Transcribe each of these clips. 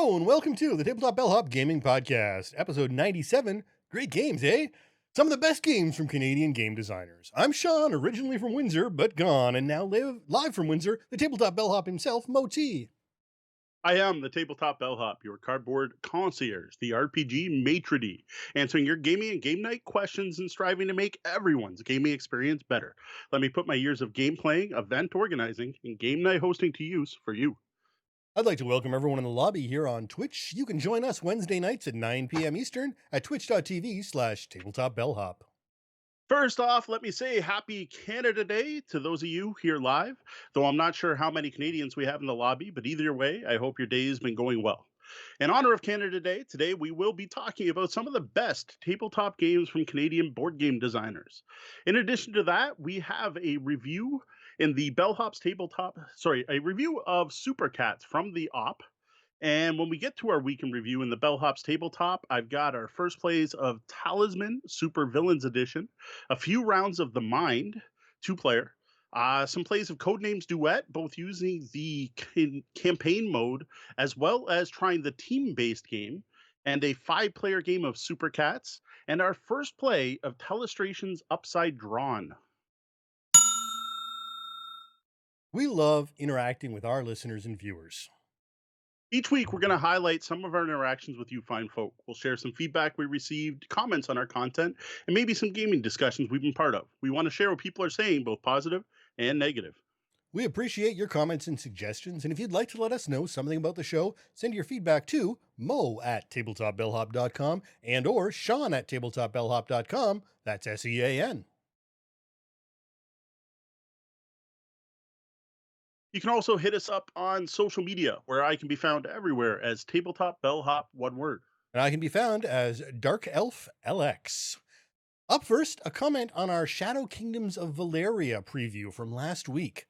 Hello and welcome to the Tabletop Bellhop Gaming Podcast, episode 97. Great games, eh? Some of the best games from Canadian game designers. I'm Sean, originally from Windsor, but gone, and now live from Windsor, the Tabletop Bellhop himself, Mo T. I am the Tabletop Bellhop, your cardboard concierge, the RPG maitre d', answering your gaming and game night questions and striving to make everyone's gaming experience better. Let me put my years of game playing, event organizing, and game night hosting to use for you. I'd like to welcome everyone in the lobby here on Twitch. You can join us Wednesday nights at 9 p.m. Eastern at twitch.tv/tabletopbellhop. First off, let me say happy Canada Day to those of you here live, though I'm not sure how many Canadians we have in the lobby, but either way, I hope your day has been going well. In honor of Canada Day, today we will be talking about some of the best tabletop games from Canadian board game designers. In addition to that, we have a review in the a review of Super Cats from the OP. And when we get to our weekend review in the Bellhops tabletop, I've got our first plays of Talisman Super Villains Edition, a few rounds of The Mind, 2-player, some plays of Codenames Duet, both using the campaign mode as well as trying the team-based game, and a 5-player game of Super Cats, and our first play of Telestrations Upside Drawn. We love interacting with our listeners and viewers. Each week, we're going to highlight some of our interactions with you fine folk. We'll share some feedback we received, comments on our content, and maybe some gaming discussions we've been part of. We want to share what people are saying, both positive and negative. We appreciate your comments and suggestions, and if you'd like to let us know something about the show, send your feedback to mo@tabletopbellhop.com and or sean@tabletopbellhop.com. That's SEAN. You can also hit us up on social media, where I can be found everywhere as Tabletop Bellhop, one word. And I can be found as Dark Elf LX. Up first, a comment on our Shadow Kingdoms of Valeria preview from last week.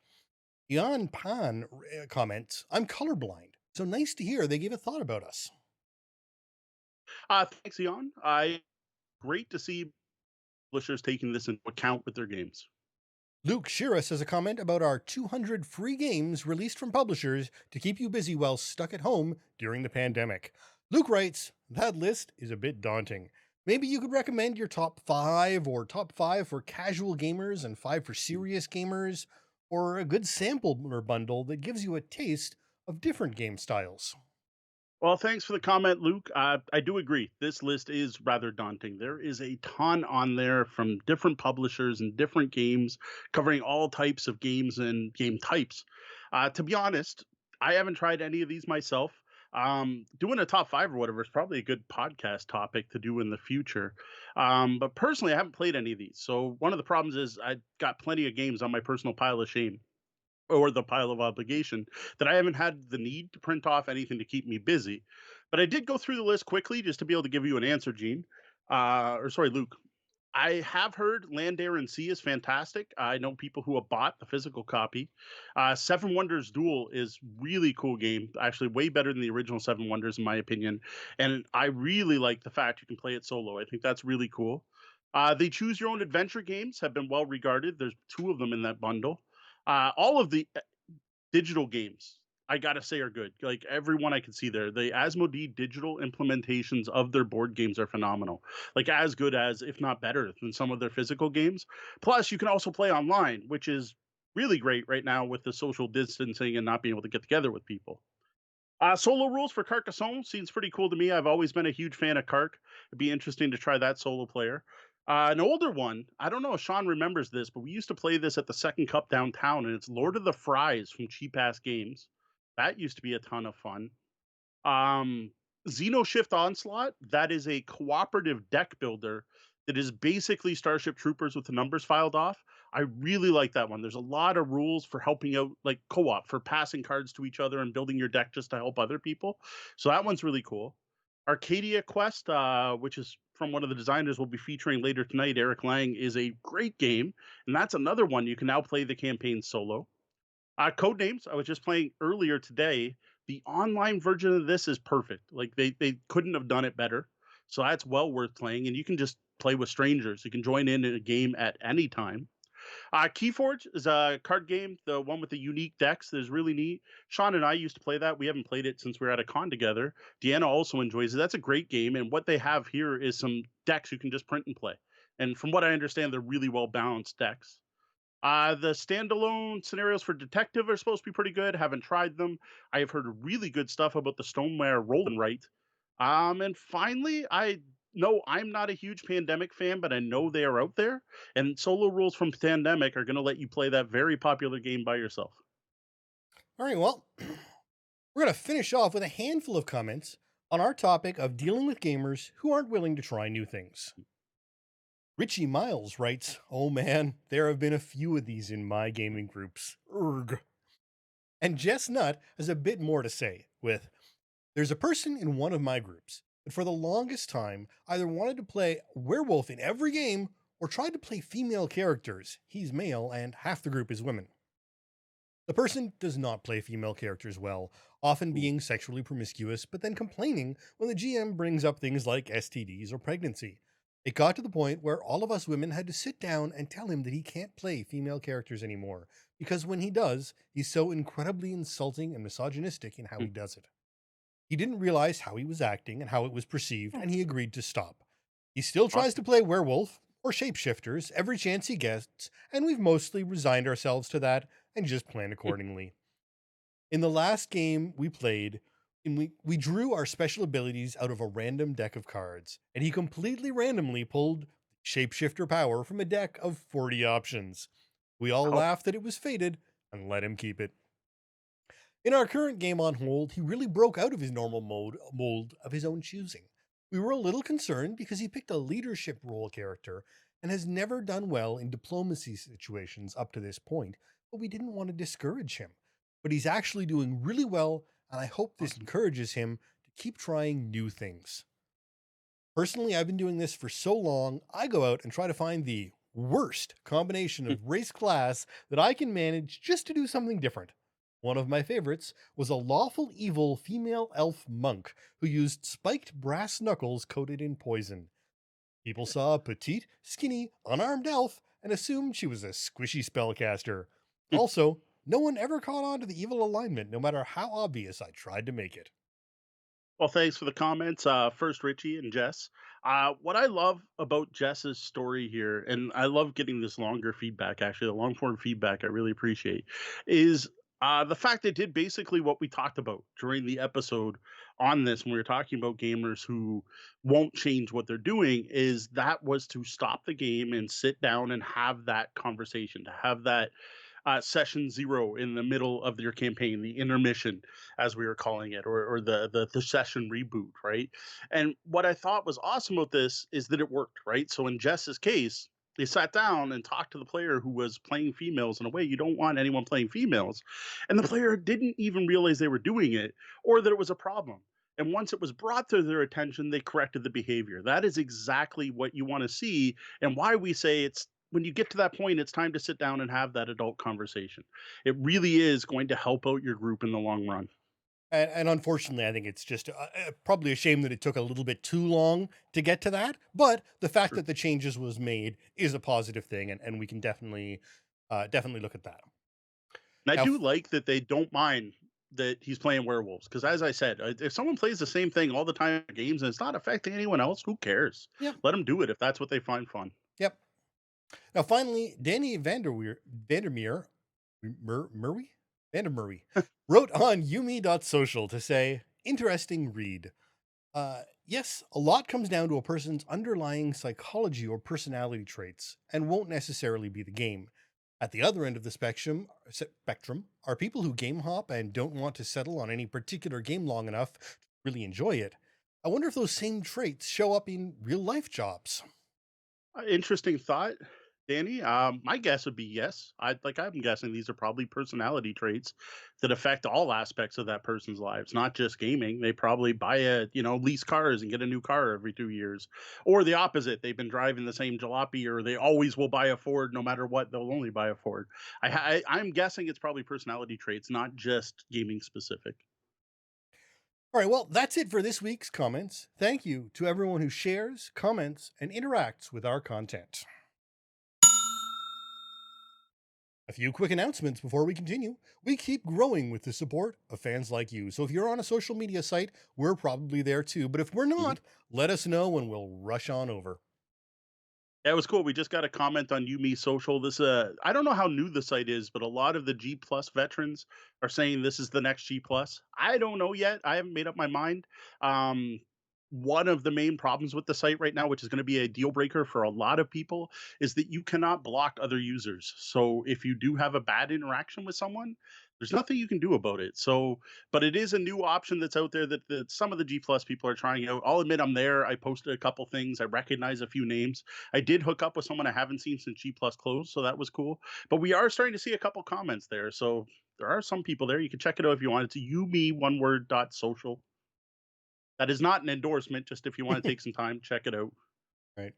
Jan Pan comments, I'm colorblind, so nice to hear they gave a thought about us. Thanks, Jan. Great to see publishers taking this into account with their games. Luke Shira says a comment about our 200 free games released from publishers to keep you busy while stuck at home during the pandemic. Luke writes, that list is a bit daunting. Maybe you could recommend your top 5 for casual gamers and 5 for serious gamers, or a good sampler bundle that gives you a taste of different game styles. Well, thanks for the comment, Luke. I do agree. This list is rather daunting. There is a ton on there from different publishers and different games, covering all types of games and game types. To be honest, I haven't tried any of these myself. Doing a top 5 or whatever is probably a good podcast topic to do in the future. But personally, I haven't played any of these. So one of the problems is I got plenty of games on my personal pile of shame, or the pile of obligation, that I haven't had the need to print off anything to keep me busy. But I did go through the list quickly just to be able to give you an answer, Luke. I have heard Land, Air, and Sea is fantastic. I know people who have bought the physical copy. Seven Wonders Duel is really cool game, actually way better than the original Seven Wonders in my opinion. And I really like the fact you can play it solo. I think that's really cool. The Choose Your Own Adventure games have been well regarded. There's 2 of them in that bundle. All of the digital games, I gotta say, are good. Like every one I can see there. The Asmodee digital implementations of their board games are phenomenal. Like as good as, if not better, than some of their physical games. Plus, you can also play online, which is really great right now with the social distancing and not being able to get together with people. Solo rules for Carcassonne seems pretty cool to me. I've always been a huge fan of Carc. It'd be interesting to try that solo player. An older one, I don't know if Sean remembers this, but we used to play this at the Second Cup downtown, and it's Lord of the Fries from Cheap Ass Games. That used to be a ton of fun. Xenoshift Onslaught, that is a cooperative deck builder that is basically Starship Troopers with the numbers filed off. I really like that one. There's a lot of rules for helping out, like co-op, for passing cards to each other and building your deck just to help other people. So that one's really cool. Arcadia Quest, which is from one of the designers we'll be featuring later tonight, Eric Lang, is a great game. And that's another one you can now play the campaign solo. Codenames, I was just playing earlier today. The online version of this is perfect. Like they couldn't have done it better. So that's well worth playing. And you can just play with strangers. You can join in a game at any time. Keyforge is a card game, the one with the unique decks that is really neat. Sean and I used to play that. We haven't played it since we were at a con together. Deanna also enjoys it. That's a great game. And what they have here is some decks you can just print and play. And from what I understand, they're really well balanced decks. The standalone scenarios for Detective are supposed to be pretty good. Haven't tried them. I have heard really good stuff about the Stoneware Roll and Write. And finally, I know I'm not a huge Pandemic fan, but I know they are out there. And solo rules from Pandemic are going to let you play that very popular game by yourself. All right, well, we're going to finish off with a handful of comments on our topic of dealing with gamers who aren't willing to try new things. Richie Miles writes, "Oh man, there have been a few of these in my gaming groups. Urgh." And Jess Nutt has a bit more to say with, "There's a person in one of my groups that for the longest time either wanted to play werewolf in every game or tried to play female characters. He's male and half the group is women. The person does not play female characters well, often being sexually promiscuous, but then complaining when the GM brings up things like STDs or pregnancy. It got to the point where all of us women had to sit down and tell him that he can't play female characters anymore, because when he does, he's so incredibly insulting and misogynistic in how he does it. He didn't realize how he was acting and how it was perceived, and he agreed to stop. He still tries to play werewolf or shapeshifters every chance he gets, and we've mostly resigned ourselves to that and just plan accordingly. In the last game we played, we drew our special abilities out of a random deck of cards, and he completely randomly pulled shapeshifter power from a deck of 40 options. We all laughed that it was fated and let him keep it. In our current game on hold, he really broke out of his normal mold of his own choosing. We were a little concerned because he picked a leadership role character and has never done well in diplomacy situations up to this point, but we didn't want to discourage him. But he's actually doing really well, and I hope this encourages him to keep trying new things. Personally, I've been doing this for so long, I go out and try to find the worst combination of race class that I can manage just to do something different. One of my favorites was a lawful evil female elf monk who used spiked brass knuckles coated in poison. People saw a petite, skinny, unarmed elf and assumed she was a squishy spellcaster. Also, no one ever caught on to the evil alignment, no matter how obvious I tried to make it." Well, thanks for the comments, first Richie and Jess. What I love about Jess's story here, and I love getting this longer feedback, actually, the long form feedback I really appreciate, is the fact they did basically what we talked about during the episode on this when we were talking about gamers who won't change what they're doing, is that was to stop the game and sit down and have that conversation, to have that session zero in the middle of your campaign, the intermission, as we were calling it, or the session reboot, right? And what I thought was awesome about this is that it worked, right? So in Jess's case, they sat down and talked to the player who was playing females in a way you don't want anyone playing females. And the player didn't even realize they were doing it or that it was a problem. And once it was brought to their attention, they corrected the behavior. That is exactly what you want to see, and why we say it's when you get to that point, it's time to sit down and have that adult conversation. It really is going to help out your group in the long run. And unfortunately, I think it's just probably a shame that it took a little bit too long to get to that. But the fact that the changes was made is a positive thing, and we can definitely look at that. And I Now, do like that they don't mind that he's playing werewolves, because as I said, if someone plays the same thing all the time in games and it's not affecting anyone else, who cares? Yep. Let them do it if that's what they find fun. Yep. Now, finally, Danny Vandermeer wrote on Yumi.social to say, "Interesting read. Yes, a lot comes down to a person's underlying psychology or personality traits and won't necessarily be the game. At the other end of the spectrum are people who game hop and don't want to settle on any particular game long enough to really enjoy it. I wonder if those same traits show up in real life jobs." Interesting thought, Danny. My guess would be yes. I'm guessing these are probably personality traits that affect all aspects of that person's lives, not just gaming. They probably buy lease cars and get a new car every 2 years, or the opposite. They've been driving the same jalopy, or they always will buy a Ford no matter what. They'll only buy a Ford. I'm guessing it's probably personality traits, not just gaming specific. All right, well, that's it for this week's comments. Thank you to everyone who shares, comments, and interacts with our content. A few quick announcements before we continue. We keep growing with the support of fans like you. So if you're on a social media site, we're probably there too. But if we're Mhm. not, let us know and we'll rush on over. Yeah, it was cool. We just got a comment on Umi Social. This I don't know how new the site is, but a lot of the G Plus veterans are saying this is the next G Plus. I don't know yet. I haven't made up my mind. Um, one of the main problems with the site right now, which is going to be a deal breaker for a lot of people, is that you cannot block other users. So if you do have a bad interaction with someone, there's nothing you can do about it. So, but it is a new option that's out there that some of the G Plus people are trying out. I'll admit I'm there. I posted a couple things. I recognize a few names. I did hook up with someone I haven't seen since G Plus closed, so that was cool. But we are starting to see a couple comments there. So there are some people there. You can check it out if you want. It's Yumi one word dot social. That is not an endorsement, just if you want to take some time, check it out. Right.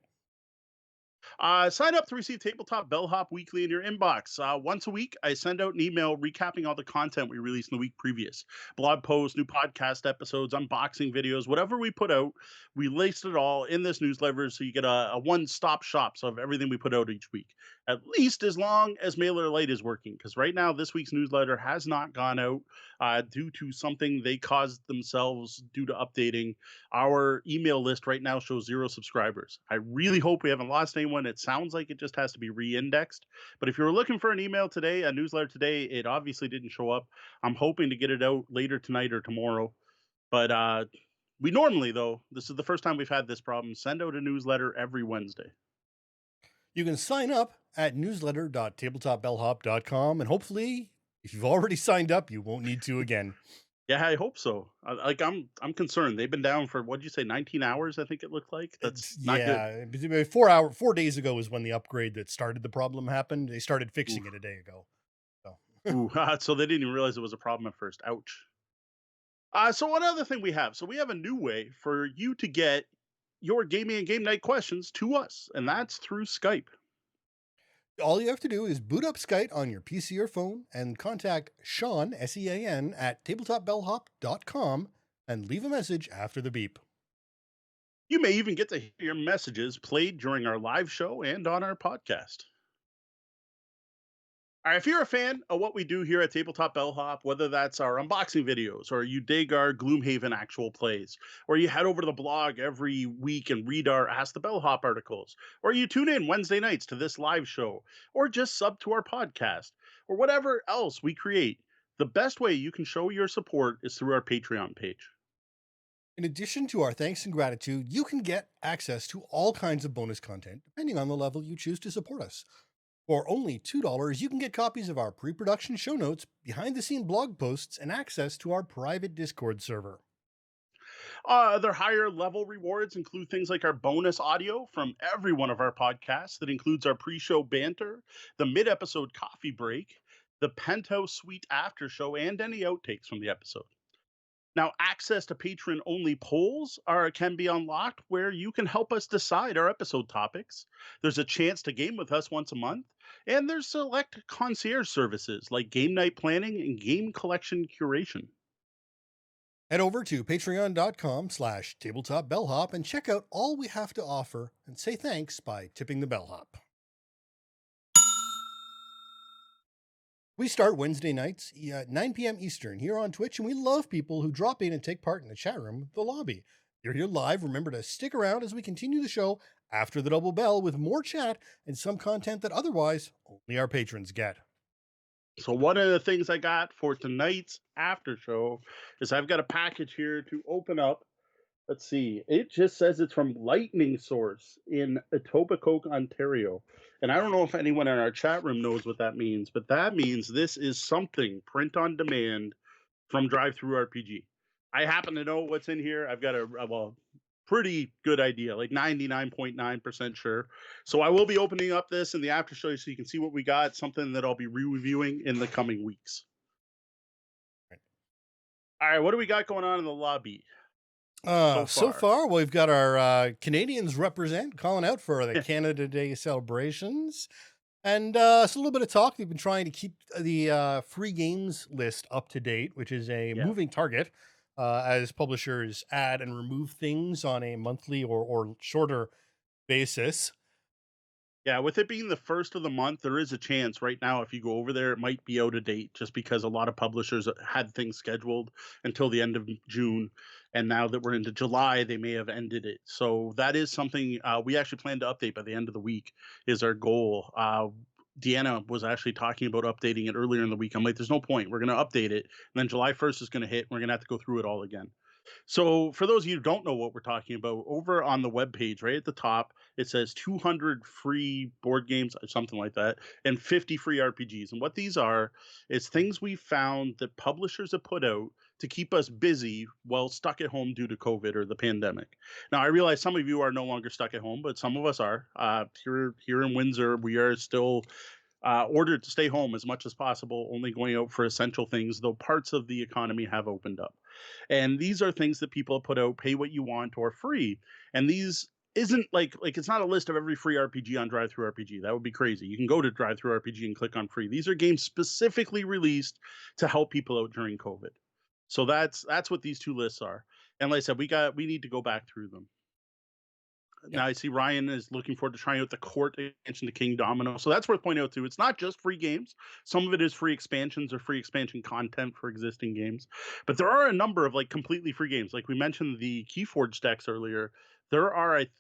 Sign up to receive Tabletop Bellhop weekly in your inbox. Once a week, I send out an email recapping all the content we released in the week previous. Blog posts, new podcast episodes, unboxing videos, whatever we put out, we list it all in this newsletter so you get a one-stop shop of everything we put out each week. At least as long as MailerLite is working, because right now this week's newsletter has not gone out due to something they caused themselves due to updating. Our email list right now shows 0 subscribers. I really hope we haven't lost anyone. It sounds like it just has to be re-indexed. But if you were looking for an email today, a newsletter today, it obviously didn't show up. I'm hoping to get it out later tonight or tomorrow. But we normally, though, this is the first time we've had this problem, send out a newsletter every Wednesday. You can sign up at newsletter.tabletopbellhop.com, and hopefully, if you've already signed up, you won't need to again. Yeah, I hope so. I'm concerned. They've been down for, what did you say, 19 hours? I think it looked like. That's not good. Yeah, 4 days ago is when the upgrade that started the problem happened. They started fixing it a day ago. So Ooh, so they didn't even realize it was a problem at first. Ouch. So one other thing we have. So we have a new way for you to get your gaming and game night questions to us, and that's through Skype. all you have to do is boot up Skype on your PC or phone and contact Sean, Sean, at tabletopbellhop.com and leave a message after the beep. You may even get to hear your messages played during our live show and on our podcast. All right, if you're a fan of what we do here at Tabletop Bellhop, whether that's our unboxing videos, or you dig our Gloomhaven actual plays, or you head over to the blog every week and read our Ask the Bellhop articles, or you tune in Wednesday nights to this live show, or just sub to our podcast, or whatever else we create, the best way you can show your support is through our Patreon page. In addition to our thanks and gratitude, you can get access to all kinds of bonus content, depending on the level you choose to support us. For only $2, you can get copies of our pre-production show notes, behind-the-scene blog posts, and access to our private Discord server. Other higher level rewards include things like our bonus audio from every one of our podcasts that includes our pre show banter, the mid episode coffee break, the Penthouse Suite after show, and any outtakes from the episode. Now, access to patron only polls can be unlocked where you can help us decide our episode topics. There's a chance to game with us once a month, and there's select concierge services like game night planning and game collection curation. Head over to patreon.com/tabletopbellhop and check out all we have to offer and say thanks by tipping the bellhop. We start Wednesday nights at 9 p.m. Eastern here on Twitch, and we love people who drop in and take part in the chat room, the lobby. If you're here live, remember to stick around as we continue the show after the double bell with more chat and some content that otherwise only our patrons get. So one of the things I got for tonight's after show is I've got a package here to open up. Let's see. It just says it's from Lightning Source in Etobicoke, Ontario. And I don't know if anyone in our chat room knows what that means, but that means this is something print on demand from Drive Through RPG. I happen to know what's in here. I've got a pretty good idea, like 99.9% sure. So I will be opening up this in the after show so you can see what we got, something that I'll be reviewing in the coming weeks. All right, what do we got going on in the lobby? So far, we've got our Canadians represent calling out for the Canada Day celebrations. And it's a little bit of talk. We've been trying to keep the free games list up to date, which is a moving target as publishers add and remove things on a monthly or shorter basis. Yeah, with it being the first of the month, there is a chance right now if you go over there, it might be out of date just because a lot of publishers had things scheduled until the end of June. And now that we're into July, they may have ended it. So that is something we actually plan to update by the end of the week, is our goal. Deanna was actually talking about updating it earlier in the week. I'm like, there's no point. We're going to update it. And then July 1st is going to hit. And we're going to have to go through it all again. So, for those of you who don't know what we're talking about, over on the webpage, right at the top, it says 200 free board games, or something like that, and 50 free RPGs. And what these are is things we found that publishers have put out to keep us busy while stuck at home due to COVID or the pandemic. Now, I realize some of you are no longer stuck at home, but some of us are. Here in Windsor, we are still ordered to stay home as much as possible, only going out for essential things, though parts of the economy have opened up. And these are things that people have put out, pay what you want or free. And these isn't like it's not a list of every free RPG on Drive Through RPG. That would be crazy. You can go to Drive Through RPG and click on free. These are games specifically released to help people out during COVID. So that's what these two lists are. And like I said, we need to go back through them. Yep. Now I see Ryan is looking forward to trying out the Court expansion to King Domino. So that's worth pointing out too. It's not just free games. Some of it is free expansions or free expansion content for existing games. But there are a number of like completely free games. Like we mentioned the Keyforge decks earlier. There are I'd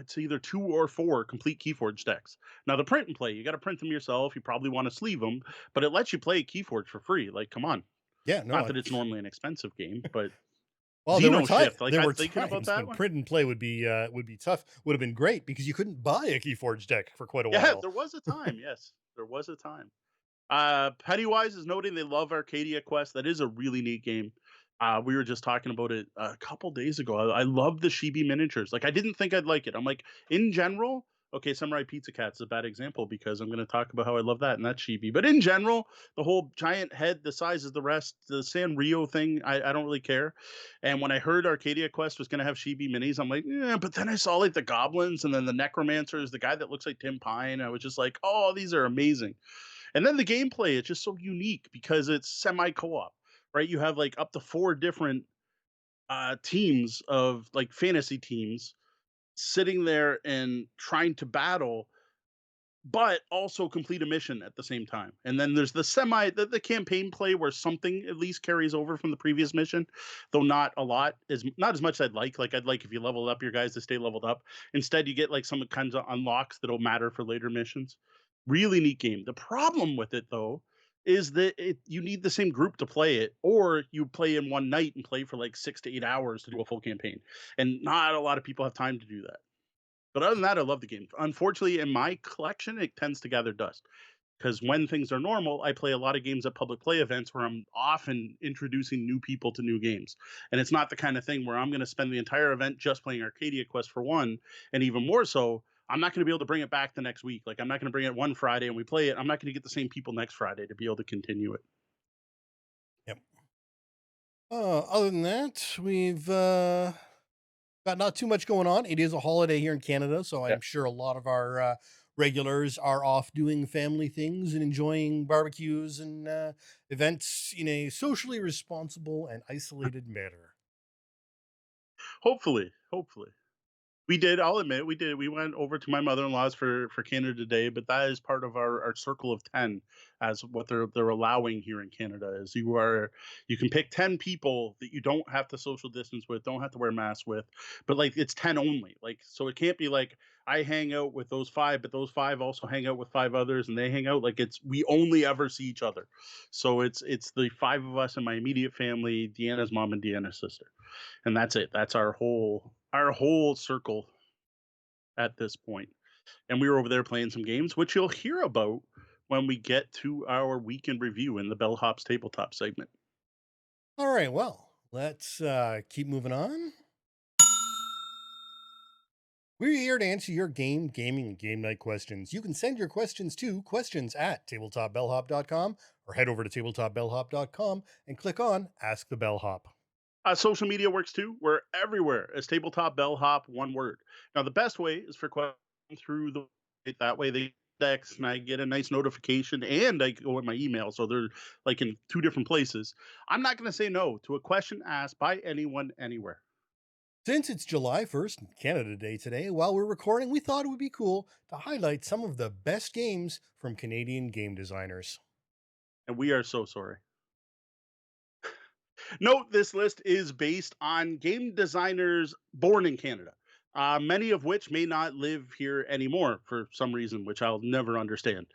say either 2 or 4 complete Keyforge decks. Now the print and play, you got to print them yourself. You probably want to sleeve them, but it lets you play Keyforge for free. Like, come on. Yeah, no, Not that it's normally an expensive game, but well, Xeno Shift. Like there I'm were thinking about times that when one. print and play would be tough. Would have been great because you couldn't buy a Keyforge deck for quite a Yeah, while. there was a time. Yes, there was a time. Pennywise is noting they love Arcadia Quest. That is a really neat game. We were just talking about it a couple days ago. I love the chibi miniatures. Like, I didn't think I'd like it. I'm like, in general, okay, Samurai Pizza Cat is a bad example because I'm going to talk about how I love that, and that's chibi. But in general, the whole giant head, the size of the rest, the Sanrio thing, I don't really care. And when I heard Arcadia Quest was going to have chibi minis, I'm like, yeah. But then I saw like the goblins and then the necromancers, the guy that looks like Tim Pine. I was just like, oh, these are amazing. And then the gameplay is just so unique because it's semi co-op, right? You have like up to 4 different teams of like fantasy teams sitting there and trying to battle, but also complete a mission at the same time. And then there's the campaign play where something at least carries over from the previous mission, though not a lot, is not as much as I'd like. Like I'd like if you level up your guys to stay leveled up. Instead, you get like some kinds of unlocks that'll matter for later missions. Really neat game. The problem with it though is that you need the same group to play it, or you play in one night and play for like 6 to 8 hours to do a full campaign. And not a lot of people have time to do that. But other than that, I love the game. Unfortunately, in my collection, it tends to gather dust because when things are normal, I play a lot of games at public play events where I'm often introducing new people to new games. And it's not the kind of thing where I'm going to spend the entire event just playing Arcadia Quest for one. And even more so, I'm not going to be able to bring it back the next week. Like, I'm not going to bring it one Friday and we play it. I'm not going to get the same people next Friday to be able to continue it. Yep. Other than that, we've got not too much going on. It is a holiday here in Canada, so Yeah. I'm sure a lot of our regulars are off doing family things and enjoying barbecues and events in a socially responsible and isolated manner. Hopefully. We did. I'll admit we did. We went over to my mother-in-law's for Canada Day, but that is part of our circle of 10 as what they're allowing here in Canada is you can pick 10 people that you don't have to social distance with, don't have to wear masks with, but like it's 10 only. Like so it can't be like I hang out with those 5, but those 5 also hang out with 5 others and they hang out like it's we only ever see each other. So it's the 5 of us in my immediate family, Deanna's mom and Deanna's sister. And that's it. That's our whole circle at this point. And we were over there playing some games, which you'll hear about when we get to our weekend review in the Bellhops tabletop segment. All right, well, let's keep moving on. We're here to answer your gaming, and game night questions. You can send your questions to questions@tabletopbellhop.com or head over to tabletopbellhop.com and click on Ask the Bellhop. Social media works too. We're everywhere as Tabletop Bellhop, one word. Now, the best way is for questions through the that way they text and I get a nice notification and I go in my email. So they're like in 2 different places. I'm not going to say no to a question asked by anyone, anywhere. Since it's July 1st, Canada Day today, while we're recording, we thought it would be cool to highlight some of the best games from Canadian game designers. And we are so sorry. Note this list is based on game designers born in Canada, many of which may not live here anymore for some reason, which I'll never understand,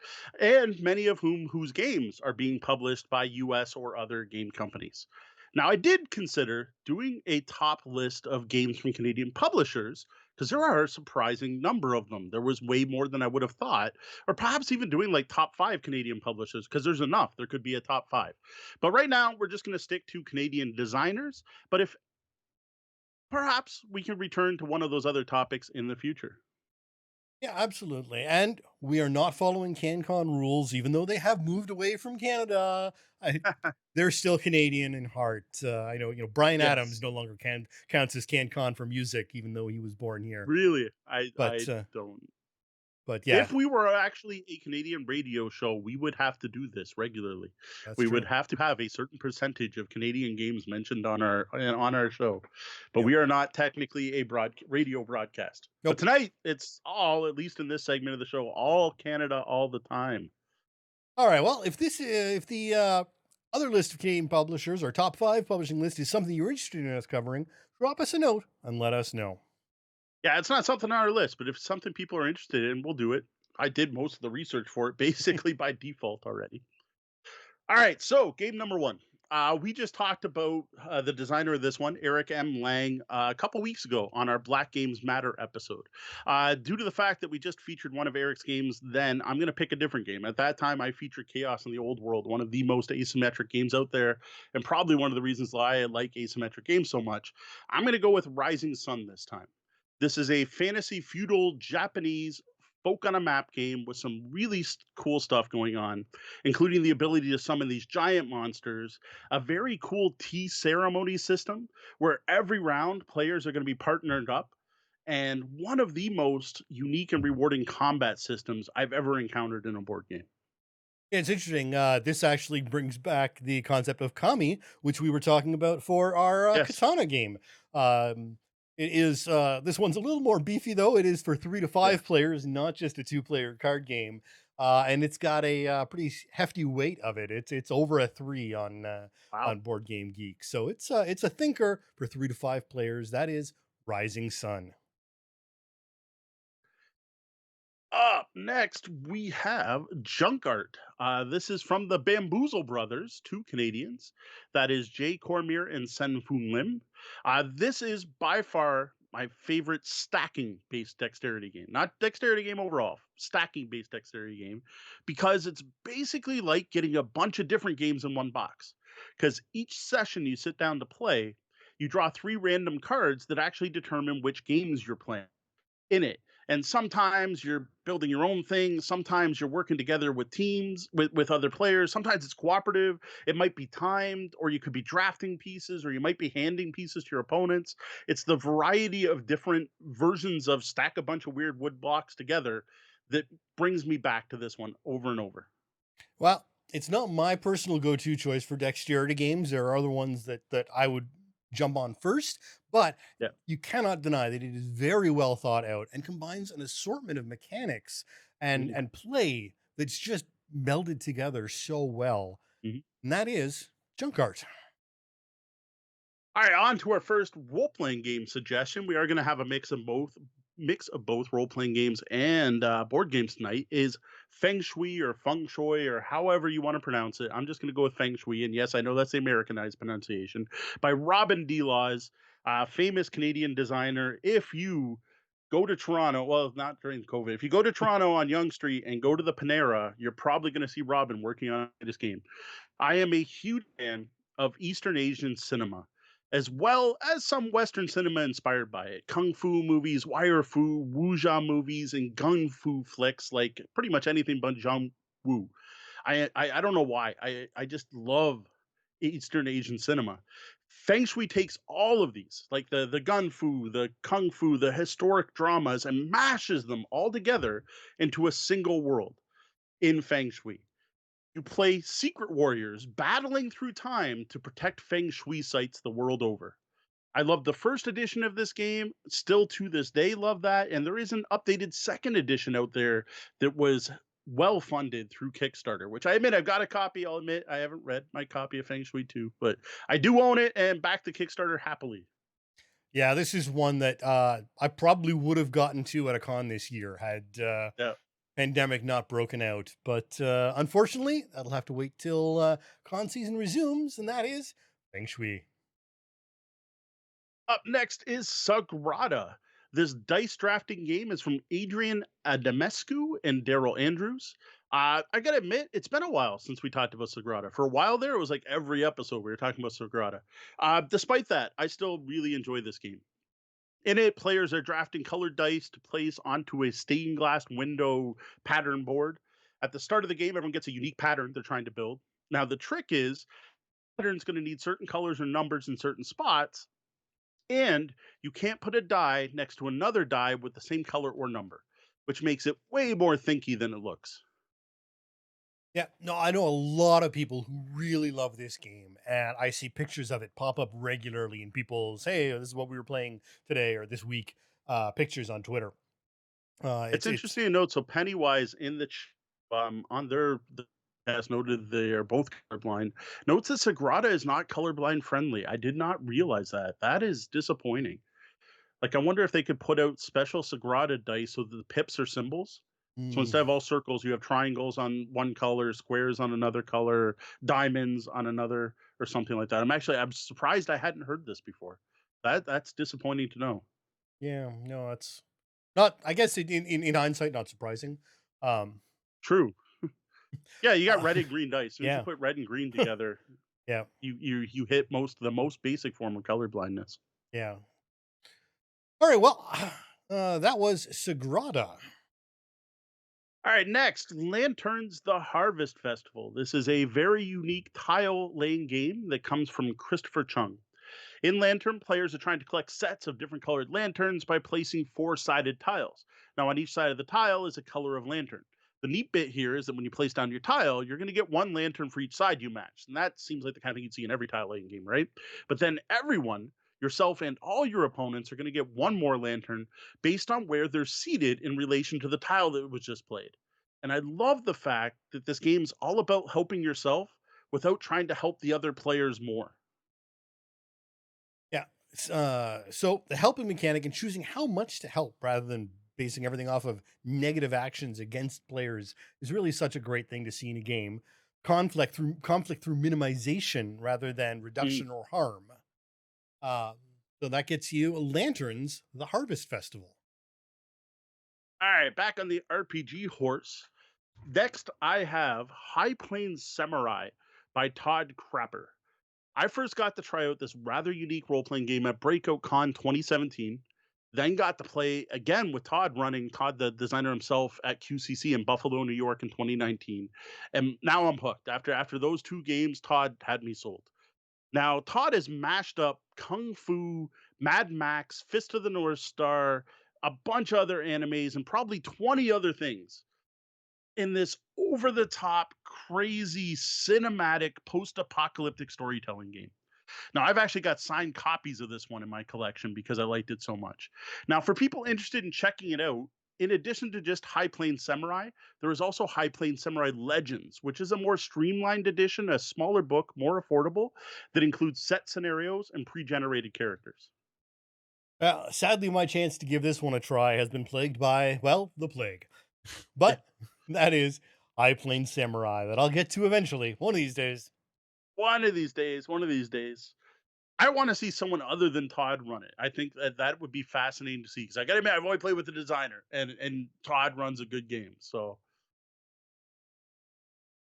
and many of whose games are being published by US or other game companies. Now, I did consider doing a top list of games from Canadian publishers because there are a surprising number of them. There was way more than I would have thought, or perhaps even doing like top five Canadian publishers because there's enough. There could be a top five. But right now, we're just going to stick to Canadian designers. But if perhaps we can return to one of those other topics in the future. Yeah, absolutely. And we are not following CanCon rules, even though they have moved away from Canada. They're still Canadian in heart. I know, Brian Adams Yes, no longer counts as CanCon for music, even though he was born here. really. But I uh, don't. but yeah, If we were actually a Canadian radio show, we would have to do this regularly. that's We would true. have to have a certain percentage of Canadian games mentioned on our show. But Yep. we are not technically a radio broadcast. But Nope. tonight, it's all, at least in this segment of the show, all Canada all the time. All right. Well, if the other list of Canadian publishers, or top five publishing list, is something you're interested in us covering, drop us a note and let us know. Yeah, it's not something on our list, but if it's something people are interested in, we'll do it. I did most of the research for it basically by default already. All right, so game number one. We just talked about the designer of this one, Eric M. Lang, a couple weeks ago on our Black Games Matter episode. Due to the fact that we just featured one of Eric's games, then I'm going to pick a different game. At that time, I featured Chaos in the Old World, one of the most asymmetric games out there, and probably one of the reasons why I like asymmetric games so much. I'm going to go with Rising Sun this time. This is a fantasy feudal Japanese folk on a map game with some really cool stuff going on, including the ability to summon these giant monsters, a very cool tea ceremony system where every round players are going to be partnered up, and one of the most unique and rewarding combat systems I've ever encountered in a board game. Yeah, it's interesting. This actually brings back the concept of kami, which we were talking about for our Yes. katana game. It is this one's a little more beefy though. It is for 3 to 5 Yes. players, not just a 2-player card game. And it's got a pretty hefty weight of it. It's over a 3 Wow. on Board Game Geek. So it's a thinker for 3 to 5 players. That is Rising Sun. Up next, we have Junk Art. This is from the Bamboozle Brothers, two Canadians. That is Jay Cormier and Sen Foon Lim. This is by far my favorite stacking based dexterity game. Not dexterity game overall, stacking based dexterity game, because it's basically like getting a bunch of different games in one box. Because each session you sit down to play, you draw 3 random cards that actually determine which games you're playing in it. And sometimes you're building your own thing. Sometimes you're working together with teams, with other players. Sometimes it's cooperative. It might be timed, or you could be drafting pieces, or you might be handing pieces to your opponents. It's the variety of different versions of stack a bunch of weird wood blocks together that brings me back to this one over and over. Well, it's not my personal go-to choice for dexterity games. There are other ones that I would jump on first, but Yeah. you cannot deny that it is very well thought out and combines an assortment of mechanics and Mhm. and play that's just melded together so well. Mhm. And that is junk art. All right, on to our first role-playing game suggestion. We are going to have a mix of both role-playing games and board games tonight. Is Feng Shui or Feng Shui or however you want to pronounce it. I'm just going to go with Feng Shui, and yes, I know that's the Americanized pronunciation, by Robin D. Laws, famous Canadian designer. If you go to Toronto, well, not during COVID. If you go to Toronto on Yonge Street and go to the Panera, you're probably going to see Robin working on this game. I am a huge fan of Eastern Asian cinema, as well as some Western cinema inspired by it. Kung fu movies, wire fu, wuxia movies, and gun fu flicks, like pretty much anything but John Woo. I don't know why. I just love Eastern Asian cinema. Feng Shui takes all of these, like the gun fu, the kung fu, the historic dramas, and mashes them all together into a single world in Feng Shui. You play secret warriors battling through time to protect Feng Shui sites the world over. I love the first edition of this game, still to this day love that, and there is an updated second edition out there that was well funded through Kickstarter, which I admit I've got a copy. I'll admit I haven't read my copy of Feng Shui 2, but I do own it and back the Kickstarter happily. Yeah, this is one that I probably would have gotten to at a con this year had Yeah. pandemic not broken out. But unfortunately, that'll have to wait till con season resumes, and that is Feng Shui. Up next is Sagrada. This dice drafting game is from Adrian Adamescu and Daryl Andrews. I gotta admit, it's been a while since we talked about Sagrada. For a while there, it was like every episode we were talking about Sagrada. Despite that, I still really enjoy this game. In it, players are drafting colored dice to place onto a stained glass window pattern board. At the start of the game, everyone gets a unique pattern they're trying to build. Now, the trick is, pattern's going to need certain colors or numbers in certain spots, and you can't put a die next to another die with the same color or number, which makes it way more thinky than it looks. Yeah, no, I know a lot of people who really love this game, and I see pictures of it pop up regularly in people's, hey, this is what we were playing today or this week, pictures on Twitter. It's It's interesting to note. So Pennywise in on their has noted they are both colorblind. Notes that Sagrada is not colorblind friendly. I did not realize that. That is disappointing. Like, I wonder if they could put out special Sagrada dice so that the pips are symbols. So mm, instead of all circles, you have triangles on one color, squares on another color, diamonds on another, or something like that. I'm surprised I hadn't heard this before. That's disappointing to know. yeah, no, it's not. I guess in hindsight, not surprising. Um, True. Yeah, you got uh, red and green dice. As soon as you yeah, put red and green together, yeah, you hit the most basic form of color blindness. yeah. All right, well, that was Sagrada. All right, next, Lanterns the Harvest Festival. This is a very unique tile laying game that comes from Christopher Chung. In Lantern, players are trying to collect sets of different colored lanterns by placing four-sided tiles. Now, on each side of the tile is a color of lantern. The neat bit here is that when you place down your tile, you're going to get one lantern for each side you match. And that seems like the kind of thing you'd see in every tile laying game, right? But then everyone, yourself and all your opponents, are going to get one more lantern based on where they're seated in relation to the tile that was just played. And I love the fact that this game's all about helping yourself without trying to help the other players more. Yeah. So the helping mechanic and choosing how much to help rather than basing everything off of negative actions against players is really such a great thing to see in a game. Conflict through minimization rather than Mm. reduction or harm. Um, so that gets you Lanterns, the Harvest Festival. All right, back on the RPG horse. Next, I have High Plains Samurai by Todd Crapper. I first got to try out this rather unique role playing game at Breakout Con 2017, then got to play again with Todd running, Todd, the designer himself, at QCC in Buffalo, New York in 2019. And now I'm hooked. After those two games, Todd had me sold. Now, Todd has mashed up Kung Fu, Mad Max, Fist of the North Star, a bunch of other animes, and probably 20 other things in this over the top, crazy, cinematic, post apocalyptic storytelling game. Now, I've actually got signed copies of this one in my collection because I liked it so much. Now, for people interested in checking it out, in addition to just High Plains Samurai, there is also High Plains Samurai Legends, which is a more streamlined edition, a smaller book, more affordable, that includes set scenarios and pre generated characters. Sadly, my chance to give this one a try has been plagued by, well, the plague. Yeah. But that is High Plains Samurai that I'll get to eventually, one of these days. One of these days. I want to see someone other than Todd run it. I think that would be fascinating to see because I got to admit I've only played with the designer, and Todd runs a good game. So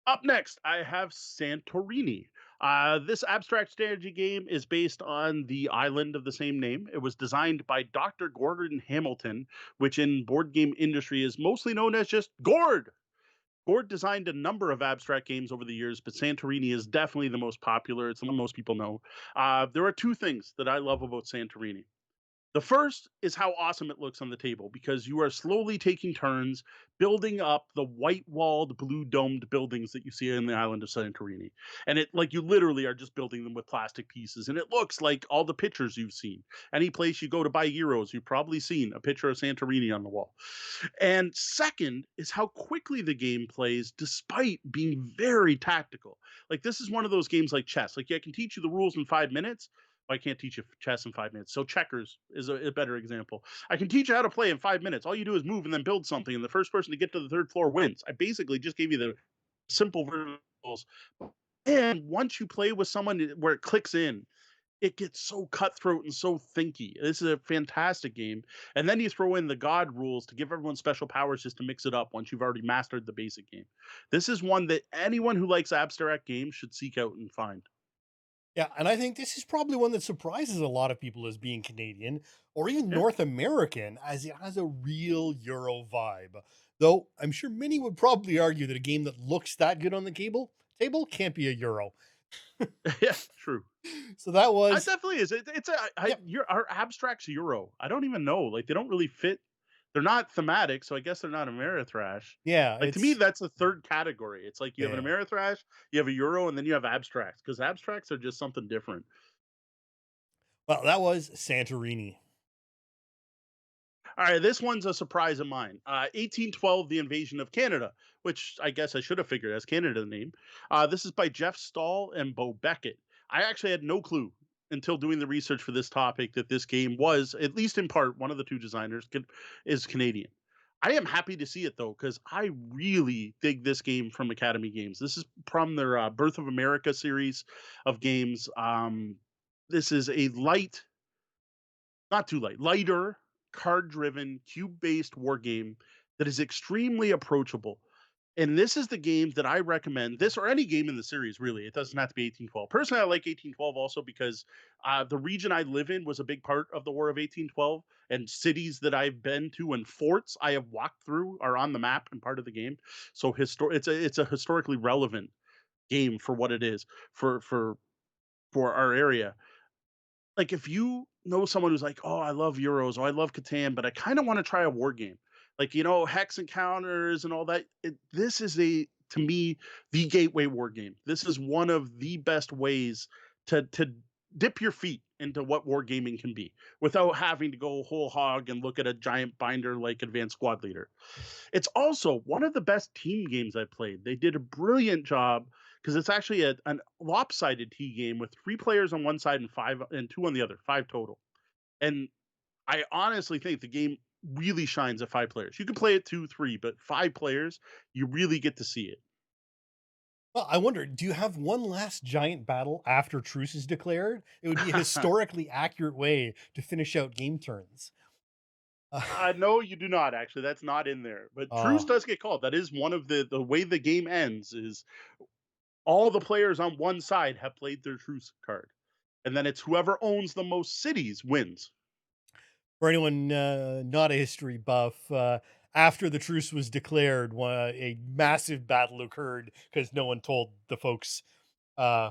up next, I have Santorini. This abstract strategy game is based on the island of the same name. It was designed by Dr. Gordon Hamilton, which in board game industry is mostly known as just Gord. Gord designed a number of abstract games over the years, but Santorini is definitely the most popular. It's the one most people know. There are two things that I love about Santorini. The first is how awesome it looks on the table because you are slowly taking turns building up the white walled, blue domed buildings that you see in the island of Santorini. And it, like, you literally are just building them with plastic pieces. And it looks like all the pictures you've seen. Any place you go to buy Euros, you've probably seen a picture of Santorini on the wall. And second is how quickly the game plays despite being very tactical. Like, this is one of those games like chess. Like, yeah, I can teach you the rules in 5 minutes, I can't teach you chess in 5 minutes. So checkers is a better example. I can teach you how to play in 5 minutes. All you do is move and then build something, and the first person to get to the third floor wins. I basically just gave you the simple rules. And once you play with someone where it clicks in, it gets so cutthroat and so thinky. This is a fantastic game. And then you throw in the God rules to give everyone special powers just to mix it up once you've already mastered the basic game. This is one that anyone who likes abstract games should seek out and find. Yeah, and I think this is probably one that surprises a lot of people as being Canadian or even Yeah. North American, as it has a real Euro vibe. Though I'm sure many would probably argue that a game that looks that good on the table can't be a Euro. Yeah, true. So that It was, definitely is. It's a I yep, your our abstracts Euro. I don't even know. Like, they don't really fit. They're not thematic, so I guess they're not Ameritrash. yeah, Like, to me, it's, that's the third category. It's like you have an yeah. Ameritrash, you have a Euro, and then you have abstracts because abstracts are just something different. Well, that was Santorini. All right, this one's a surprise of mine. 1812, The Invasion of Canada, which I guess I should have figured as Canada name. This is by Jeff Stahl and Bo Beckett. I actually had no clue until doing the research for this topic that this game was, at least in part, one of the two designers is Canadian. I am happy to see it though, because I really dig this game from Academy Games. This is from their Birth of America series of games. This is a not too light, lighter, card driven, cube based war game that is extremely approachable. And this is the game that I recommend, this or any game in the series, really. It doesn't have to be 1812. Personally, I like 1812 also because the region I live in was a big part of the War of 1812, and cities that I've been to and forts I have walked through are on the map and part of the game. So it's a historically relevant game for what it is for our area. Like, if you know someone who's like, "Oh, I love Euros, or I love Catan, but I kinda wanna try a war game." Like, Hex Encounters and all that, this is to me, the gateway war game. This is one of the best ways to dip your feet into what wargaming can be, without having to go whole hog and look at a giant binder like Advanced Squad Leader. It's also one of the best team games I've played. They did a brilliant job because it's actually an lopsided T game with 3 players on one side and five and two on the other, 5 total. And I honestly think the game really shines at 5 players. You can play it 2, 3, but 5 players, you really get to see it. Well, I wonder, do you have one last giant battle after truce is declared? It would be a historically accurate way to finish out game turns. Uh, No, you do not actually. That's not in there. But truce uh, does get called. That is one of the way the game ends is all the players on one side have played their truce card. And then it's whoever owns the most cities wins. for anyone not a history buff, after the truce was declared, a massive battle occurred because no one told the folks uh,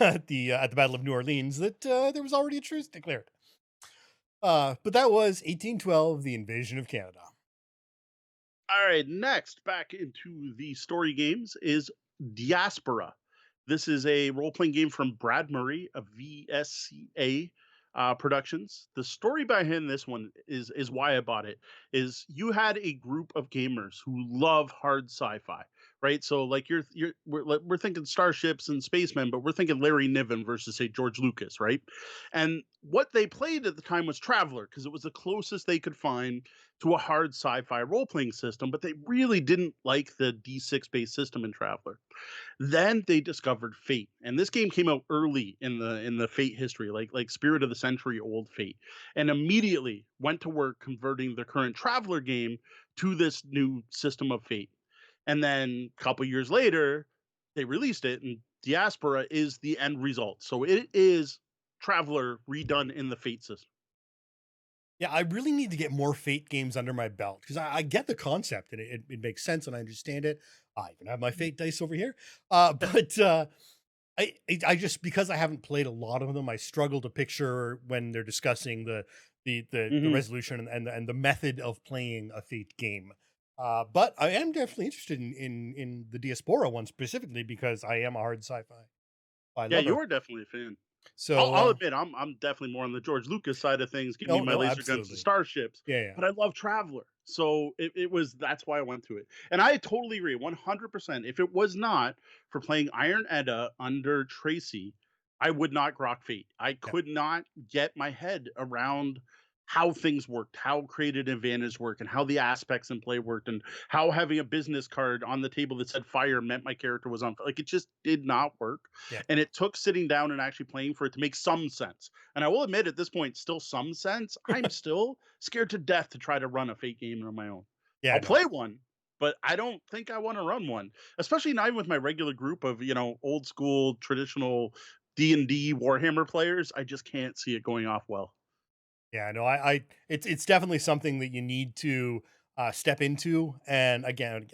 at the Battle of New Orleans that there was already a truce declared. But that was 1812, the invasion of Canada. All right, next back into the story games is Diaspora. This is a role playing game from Brad Murray of VSCA Productions. The story behind this one is why I bought it. Is you had a group of gamers who love hard sci-fi, right? So, like, we're thinking starships and spacemen, but we're thinking Larry Niven versus, say, George Lucas, right? And what they played at the time was Traveller because it was the closest they could find to a hard sci-fi role-playing system, but they really didn't like the D6 based system in Traveller. Then they discovered Fate, and this game came out early in the Fate history, like Spirit of the Century old Fate, and immediately went to work converting the current Traveller game to this new system of Fate. And then a couple years later, they released it, and Diaspora is the end result. So it is Traveller redone in the Fate system. Yeah, I really need to get more Fate games under my belt because I get the concept and it makes sense and I understand it. I even have my Fate dice over here. But I just, because I haven't played a lot of them, I struggle to picture when they're discussing the Hmm. resolution and the method of playing a Fate game. But I am definitely interested in the Diaspora one specifically because I am a hard sci-fi Yeah, you lover. are definitely a fan. So I'll admit I'm definitely more on the George Lucas side of things. Give me no, my no, laser guns and absolutely, starships, yeah, yeah, but I love Traveler, so it was that's why I went to it. And I totally agree, 100%. If it was not for playing Iron Edda under Tracy, I would not grok Fate. I yeah. could not get my head around how things worked, how created advantage worked, and how the aspects in play worked, and how having a business card on the table that said fire meant my character was on. Like it just did not work, Yeah. and it took sitting down and actually playing for it to make some sense. And I will admit, at this point, still some sense. I'm still scared to death to try to run a Fate game on my own. Yeah, I'll no. play one, but I don't think I want to run one, especially not with my regular group of old school traditional D&D Warhammer players. I just can't see it going off well. Yeah, no, it's definitely something that you need to step into. And again,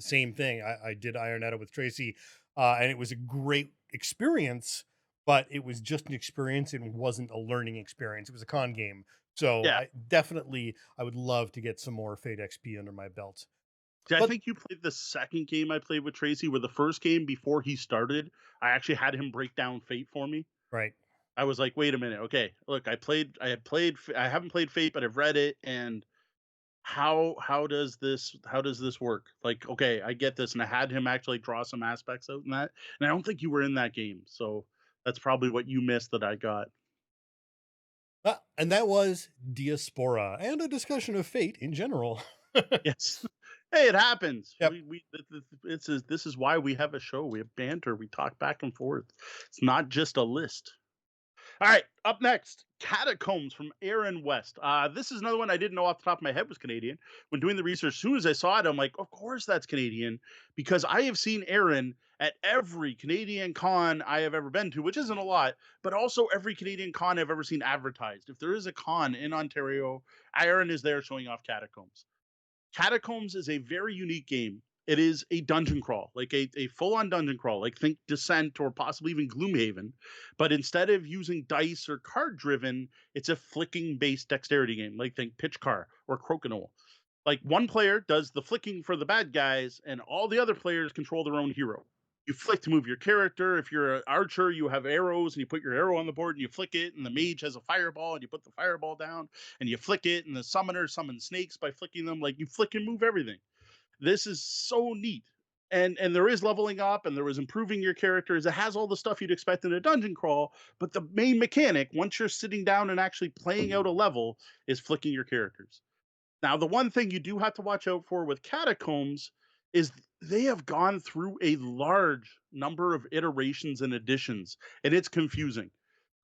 same thing. I did Ironetta with Tracy, and it was a great experience, but it was just an experience. It wasn't a learning experience. It was a con game. So Yeah. I would love to get some more Fate XP under my belt. See, I But think you played the second game I played with Tracy, where the first game before he started, I actually had him break down Fate for me. right, I was like, "Wait a minute, okay, look, I haven't played Fate, but I've read it, and how does this work? Like, okay, I get this," and I had him actually draw some aspects out in that, and I don't think you were in that game, so that's probably what you missed that I got. and that was Diaspora and a discussion of Fate in general. Yes, hey, it happens. Yep. This is why we have a show. We have banter. We talk back and forth. It's not just a list. All right, up next, Catacombs from Aaron West. This is another one I didn't know off the top of my head was Canadian. When doing the research, as soon as I saw it, I'm like, of course that's Canadian, because I have seen Aaron at every Canadian con I have ever been to, which isn't a lot, but also every Canadian con I've ever seen advertised. If there is a con in Ontario, Aaron is there showing off Catacombs. Catacombs is a very unique game. It is a dungeon crawl, like a full on dungeon crawl, like think Descent or possibly even Gloomhaven. But instead of using dice or card driven, it's a flicking based dexterity game, like think Pitch Car or Crokinole. Like one player does the flicking for the bad guys, and all the other players control their own hero. You flick to move your character. If you're an archer, you have arrows and you put your arrow on the board and you flick it, and the mage has a fireball and you put the fireball down and you flick it, and the summoner summons snakes by flicking them. Like you flick and move everything. This is so neat. And there is leveling up and there is improving your characters. It has all the stuff you'd expect in a dungeon crawl, but the main mechanic, once you're sitting down and actually playing out a level, is flicking your characters. Now, the one thing you do have to watch out for with Catacombs is they have gone through a large number of iterations and additions, and it's confusing.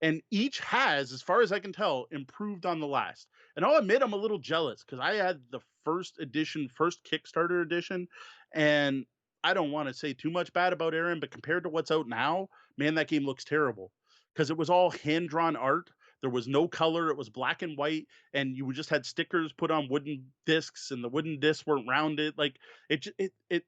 And each has, as far as I can tell, improved on the last. And I'll admit I'm a little jealous because I had the first edition, first Kickstarter edition, and I don't want to say too much bad about Aaron, but compared to what's out now, man, that game looks terrible because it was all hand drawn art. There was no color. It was black and white, and you just had stickers put on wooden discs, and the wooden discs weren't rounded. Like it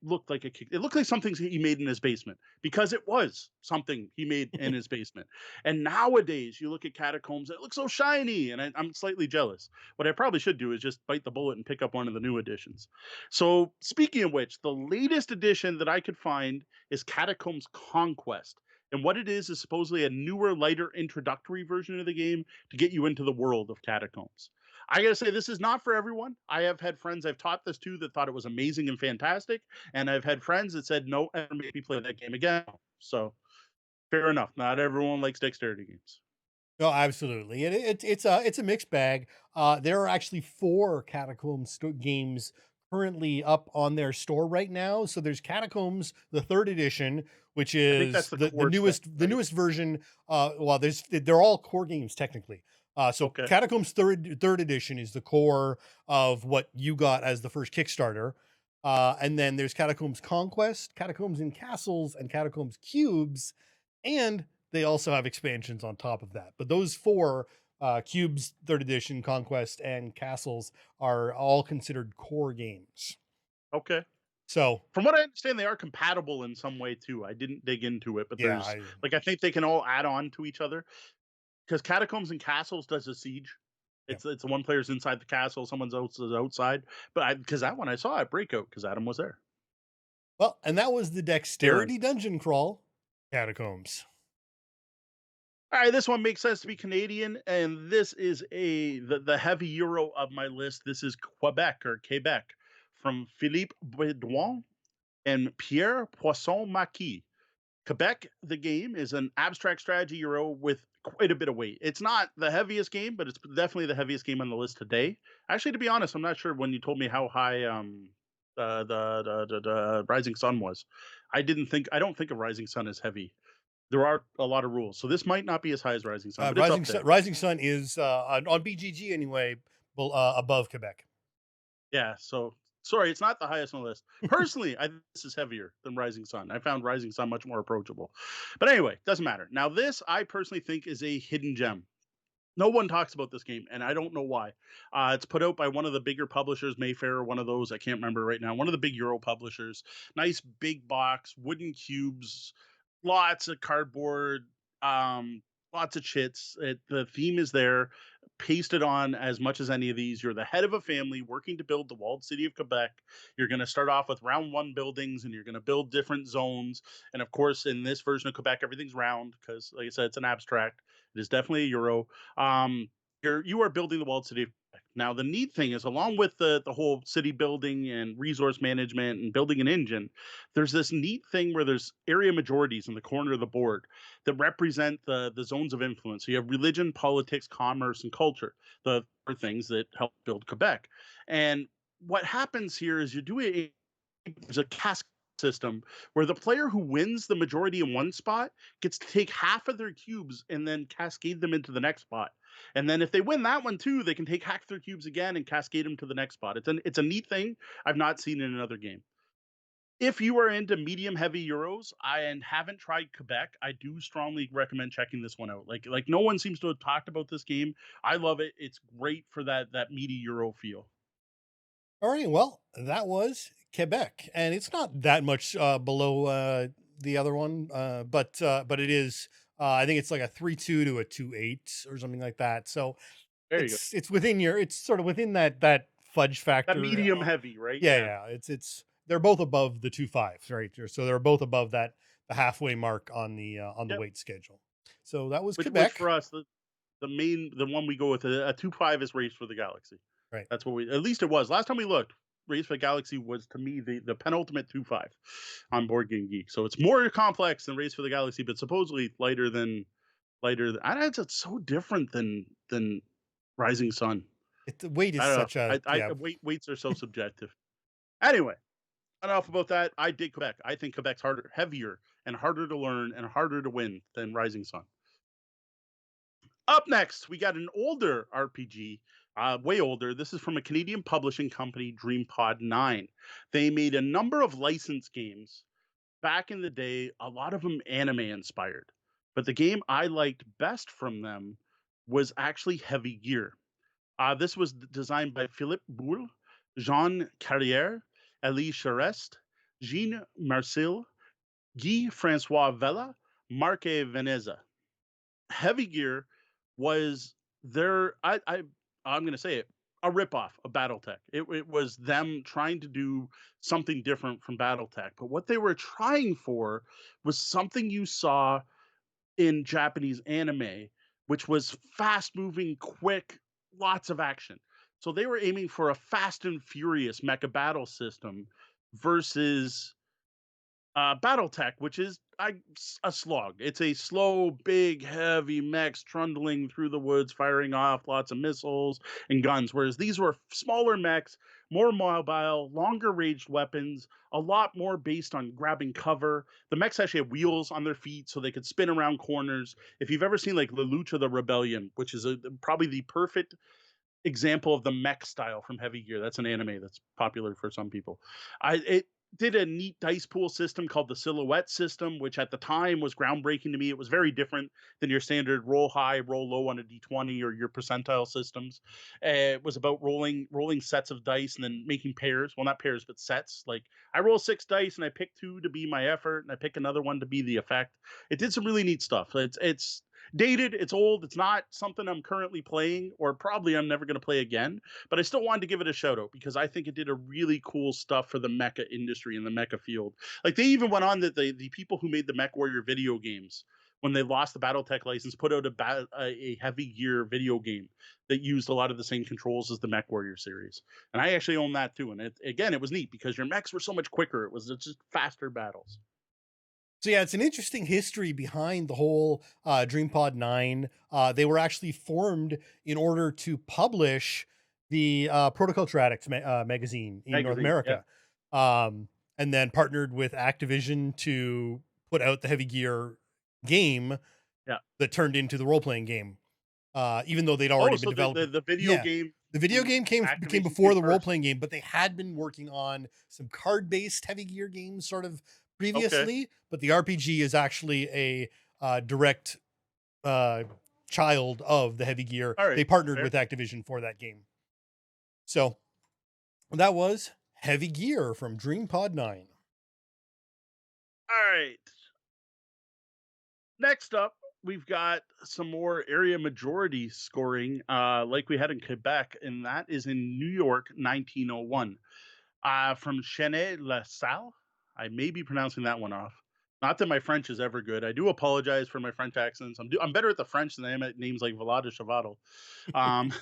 looked like it looked like something he made in his basement because it was something he made in his basement. And nowadays, you look at Catacombs, it looks so shiny, and I'm slightly jealous. What I probably should do is just bite the bullet and pick up one of the new editions. So, speaking of which, the latest edition that I could find is Catacombs Conquest. And what it is supposedly a newer, lighter introductory version of the game to get you into the world of Catacombs. I gotta say, this is not for everyone. I have had friends I've taught this to that thought it was amazing and fantastic, and I've had friends that said, "No, ever make me play that game again." So, fair enough. Not everyone likes dexterity games. No, absolutely. And it's a mixed bag. There are actually 4 Catacombs games currently up on their store right now. So there's Catacombs, the 3rd edition, which I think that's is the the core set, newest right? version. Well, they're all core games technically. So Okay. Catacombs third edition is the core of what you got as the first Kickstarter. And then there's Catacombs Conquest, Catacombs in Castles, and Catacombs Cubes, and they also have expansions on top of that. But those 4 Cubes, 3rd edition, Conquest, and Castles are all considered core games. Okay. So From what I understand, they are compatible in some way too. I didn't dig into it, but yeah, there's like I think they can all add on to each other because Catacombs and Castles does a siege. yeah. It's one player's inside the castle, someone's outside. But because that one I saw at Breakout because Adam was there. Well, and that was the Aaron. Dexterity Dungeon Crawl Catacombs. All right, this one makes sense to be Canadian, and this is the heavy euro of my list. This is Quebec from Philippe Bedouin and Pierre Poisson-Maquis. Quebec, the game, is an abstract strategy euro with quite a bit of weight. It's not the heaviest game, but it's definitely the heaviest game on the list today. Actually, to be honest, I'm not sure when you told me how high the Rising Sun was. I don't think of Rising Sun as heavy. There are a lot of rules, so this might not be as high as Rising Sun, but it's up there. Rising Sun is on BGG anyway, above Quebec. Yeah, so sorry, it's not the highest on the list. Personally, I think this is heavier than Rising Sun. I found Rising Sun much more approachable. But anyway, doesn't matter. Now, this I personally think is a hidden gem. No one talks about this game, and I don't know why. It's put out by one of the bigger publishers, Mayfair, or one of those. I can't remember right now. One of the big Euro publishers. Nice big box, wooden cubes, lots of cardboard, um, lots of chits. The theme is there, pasted on as much as any of these. You're the head of a family working to build the walled city of Quebec. You're going to start off with round one buildings, and you're going to build different zones. And of course, in this version of Quebec, everything's round because, like I said, it's an abstract. It is definitely a euro. You are building the walled city of Quebec. Now, the neat thing is, along with the whole city building and resource management and building an engine, there's this neat thing where there's area majorities in the corner of the board that represent the zones of influence. So you have religion, politics, commerce, and culture, the things that help build Quebec. And what happens here is you do there's a cask system where the player who wins the majority in one spot gets to take half of their cubes and then cascade them into the next spot. And then if they win that one too, they can take half their cubes again and cascade them to the next spot. It's a neat thing I've not seen in another game. If you are into medium heavy euros and haven't tried Quebec, I do strongly recommend checking this one out. Like no one seems to have talked about this game. I love it. It's great for that meaty euro feel. All right, well, that was Quebec, and it's not that much below the other one, but it is. I think it's like a 3-2 to a 2-8 or something like that. So There you go. it's within it's sort of within that fudge That factor. medium heavy, right? Yeah, Yeah. yeah. It's they're both above the 2-5, right? So they're both above the halfway mark on the Yep. weight schedule. So that was Which Quebec, for us the one we go with a 2-5 is Race for the Galaxy. right? That's what we at least it was last time we looked. Race for the Galaxy was to me the penultimate 2-5 on Board Game Geek. So it's more complex than Race for the Galaxy, but supposedly lighter. It's so different than Rising Sun. The weight is I don't know. such a yeah. Weights are so subjective. Anyway, enough about that. I dig Quebec. I think Quebec's heavier, and harder to learn and harder to win than Rising Sun. Up next, we got an older RPG, way older. This is from a Canadian publishing company, DreamPod 9. They made a number of licensed games back in the day, a lot of them anime inspired. But the game I liked best from them was actually Heavy Gear. This was designed by Philippe Boulle, Jean Carrière, Elie Charest, Jean Marcel, Guy Francois Vella, Marc Veneza. Heavy Gear was I'm going to say it, a ripoff of BattleTech. It was them trying to do something different from BattleTech, but what they were trying for was something you saw in Japanese anime, which was fast moving, quick, lots of action. So they were aiming for a fast and furious mecha battle system versus BattleTech, which is a slog. It's a slow, big, heavy mechs trundling through the woods, firing off lots of missiles and guns. Whereas these were smaller mechs, more mobile, longer ranged weapons, a lot more based on grabbing cover. The mechs actually have wheels on their feet so they could spin around corners. If you've ever seen like La Lucha the Rebellion, which is probably the perfect example of the mech style from Heavy Gear, that's an anime that's popular for some people. did a neat dice pool system called the Silhouette system, which at the time was groundbreaking to me. It was very different than your standard roll high, roll low on a d20 or your percentile systems. It was about rolling sets of dice and then making pairs. Well, not pairs, but sets. Like I roll 6 dice and I pick two to be my effort, and I pick another one to be the effect. It did some really neat stuff. It's dated, it's old, it's not something I'm currently playing, or probably I'm never going to play again, but I still wanted to give it a shout out because I think it did a really cool stuff for the mecha industry and the mecha field. Like they even went on that the people who made the Mech Warrior video games, when they lost the BattleTech license, put out a heavy gear video game that used a lot of the same controls as the Mech Warrior series. And I actually own that too. And it was neat because your mechs were so much quicker. It was just faster battles. So yeah, it's an interesting history behind the whole DreamPod 9. They were actually formed in order to publish the Protoculture Addicts magazine in North Magazine, yeah, America, and then partnered with Activision to put out the Heavy Gear game yeah. that turned into the role playing game. Even though they'd Oh, already been so the developing. the video Yeah, game, the video game became Activation before came the role first. playing game, but they had been working on some card based Heavy Gear games sort of Okay, previously. But the RPG is actually a direct uh, child of the Heavy Gear. all right, They partnered fair. with Activision for that game. So that was Heavy Gear from DreamPod 9. All right. Next up, we've got some more area majority scoring, like we had in Quebec, and that is in New York, 1901. From Chenet La Salle. I may be pronouncing that one off. Not that my French is ever good. I do apologize for my French accents. I'm better at the French than I am at names like Valade de Chevatel. Um,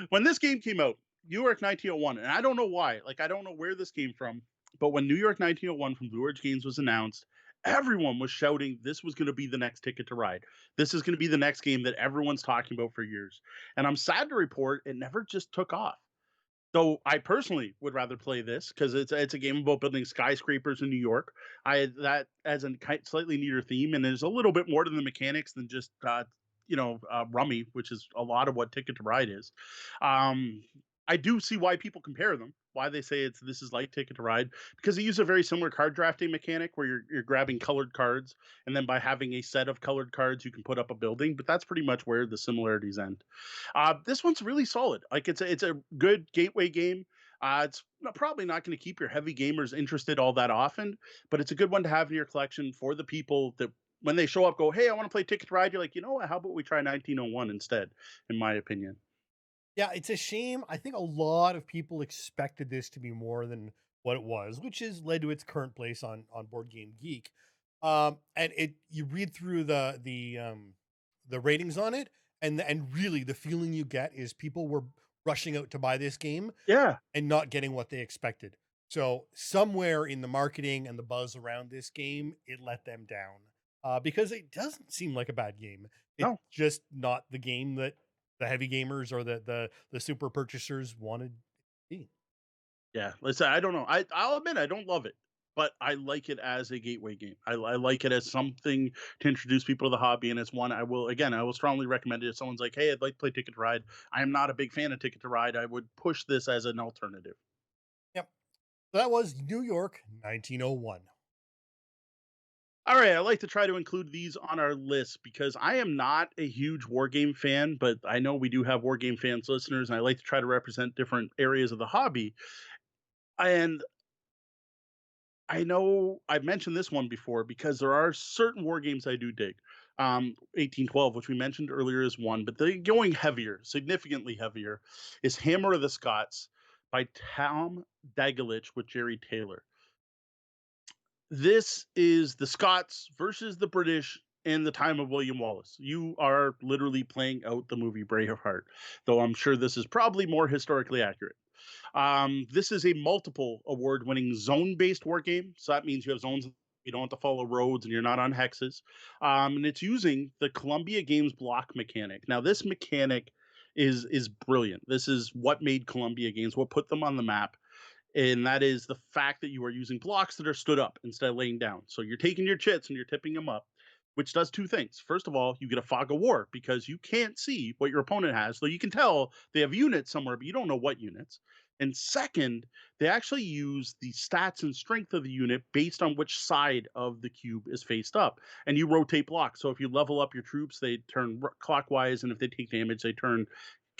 when this game came out, New York 1901, and I don't know why. Like I don't know where this came from, but when New York 1901 from Blue Ridge Games was announced, everyone was shouting this was going to be the next Ticket to Ride. This is going to be the next game that everyone's talking about for years. And I'm sad to report it never just took off. So I personally would rather play this because it's a game about building skyscrapers in New York. I that as a slightly neater theme, and there's a little bit more to the mechanics than just rummy, which is a lot of what Ticket to Ride is. Um, I do see why people compare them. Why they say this is like Ticket to Ride because they use a very similar card drafting mechanic where you're grabbing colored cards, and then by having a set of colored cards you can put up a building. But that's pretty much where the similarities end. This one's really solid. Like it's a good gateway game. It's probably not going to keep your heavy gamers interested all that often, but it's a good one to have in your collection for the people that when they show up go, hey, I want to play Ticket to Ride. You're like, you know what? How about we try 1901 instead? In my opinion. Yeah, it's a shame. I think a lot of people expected this to be more than what it was, which has led to its current place on Board Game Geek. And it you read through the ratings on it, and really the feeling you get is people were rushing out to buy this game Yeah. and not getting what they expected. So somewhere in the marketing and the buzz around this game, it let them down. Because it doesn't seem like a bad game. It's No. just not the game that the heavy gamers or the super purchasers wanted to be. Yeah. Listen, I don't know. I'll admit I don't love it, but I like it as a gateway game. I like it as something to introduce people to the hobby, and it's one I will strongly recommend it if someone's like, hey, I'd like to play Ticket to Ride. I am not a big fan of Ticket to Ride. I would push this as an alternative. Yep. So that was New York 1901. All right, I like to try to include these on our list because I am not a huge war game fan, but I know we do have war game fans listeners, and I like to try to represent different areas of the hobby. And I know I've mentioned this one before because there are certain war games I do dig. 1812, which we mentioned earlier, is one, but the going heavier, significantly heavier, is Hammer of the Scots by Tom Dagelich with Jerry Taylor. This is the Scots versus the British in the time of William Wallace. You are literally playing out the movie Braveheart, though I'm sure this is probably more historically accurate. This is a multiple award winning zone based war game. So that means you have zones you don't have to follow roads and you're not on hexes. And it's using the Columbia Games block mechanic. Now, this mechanic is brilliant. This is what made Columbia Games, what put them on the map, and that is the fact that you are using blocks that are stood up instead of laying down. So you're taking your chits and you're tipping them up, which does two things. First of all, you get a fog of war because you can't see what your opponent has, though you can tell they have units somewhere, but you don't know what units. And second, they actually use the stats and strength of the unit based on which side of the cube is faced up. And you rotate blocks. So if you level up your troops, they turn clockwise, and if they take damage, they turn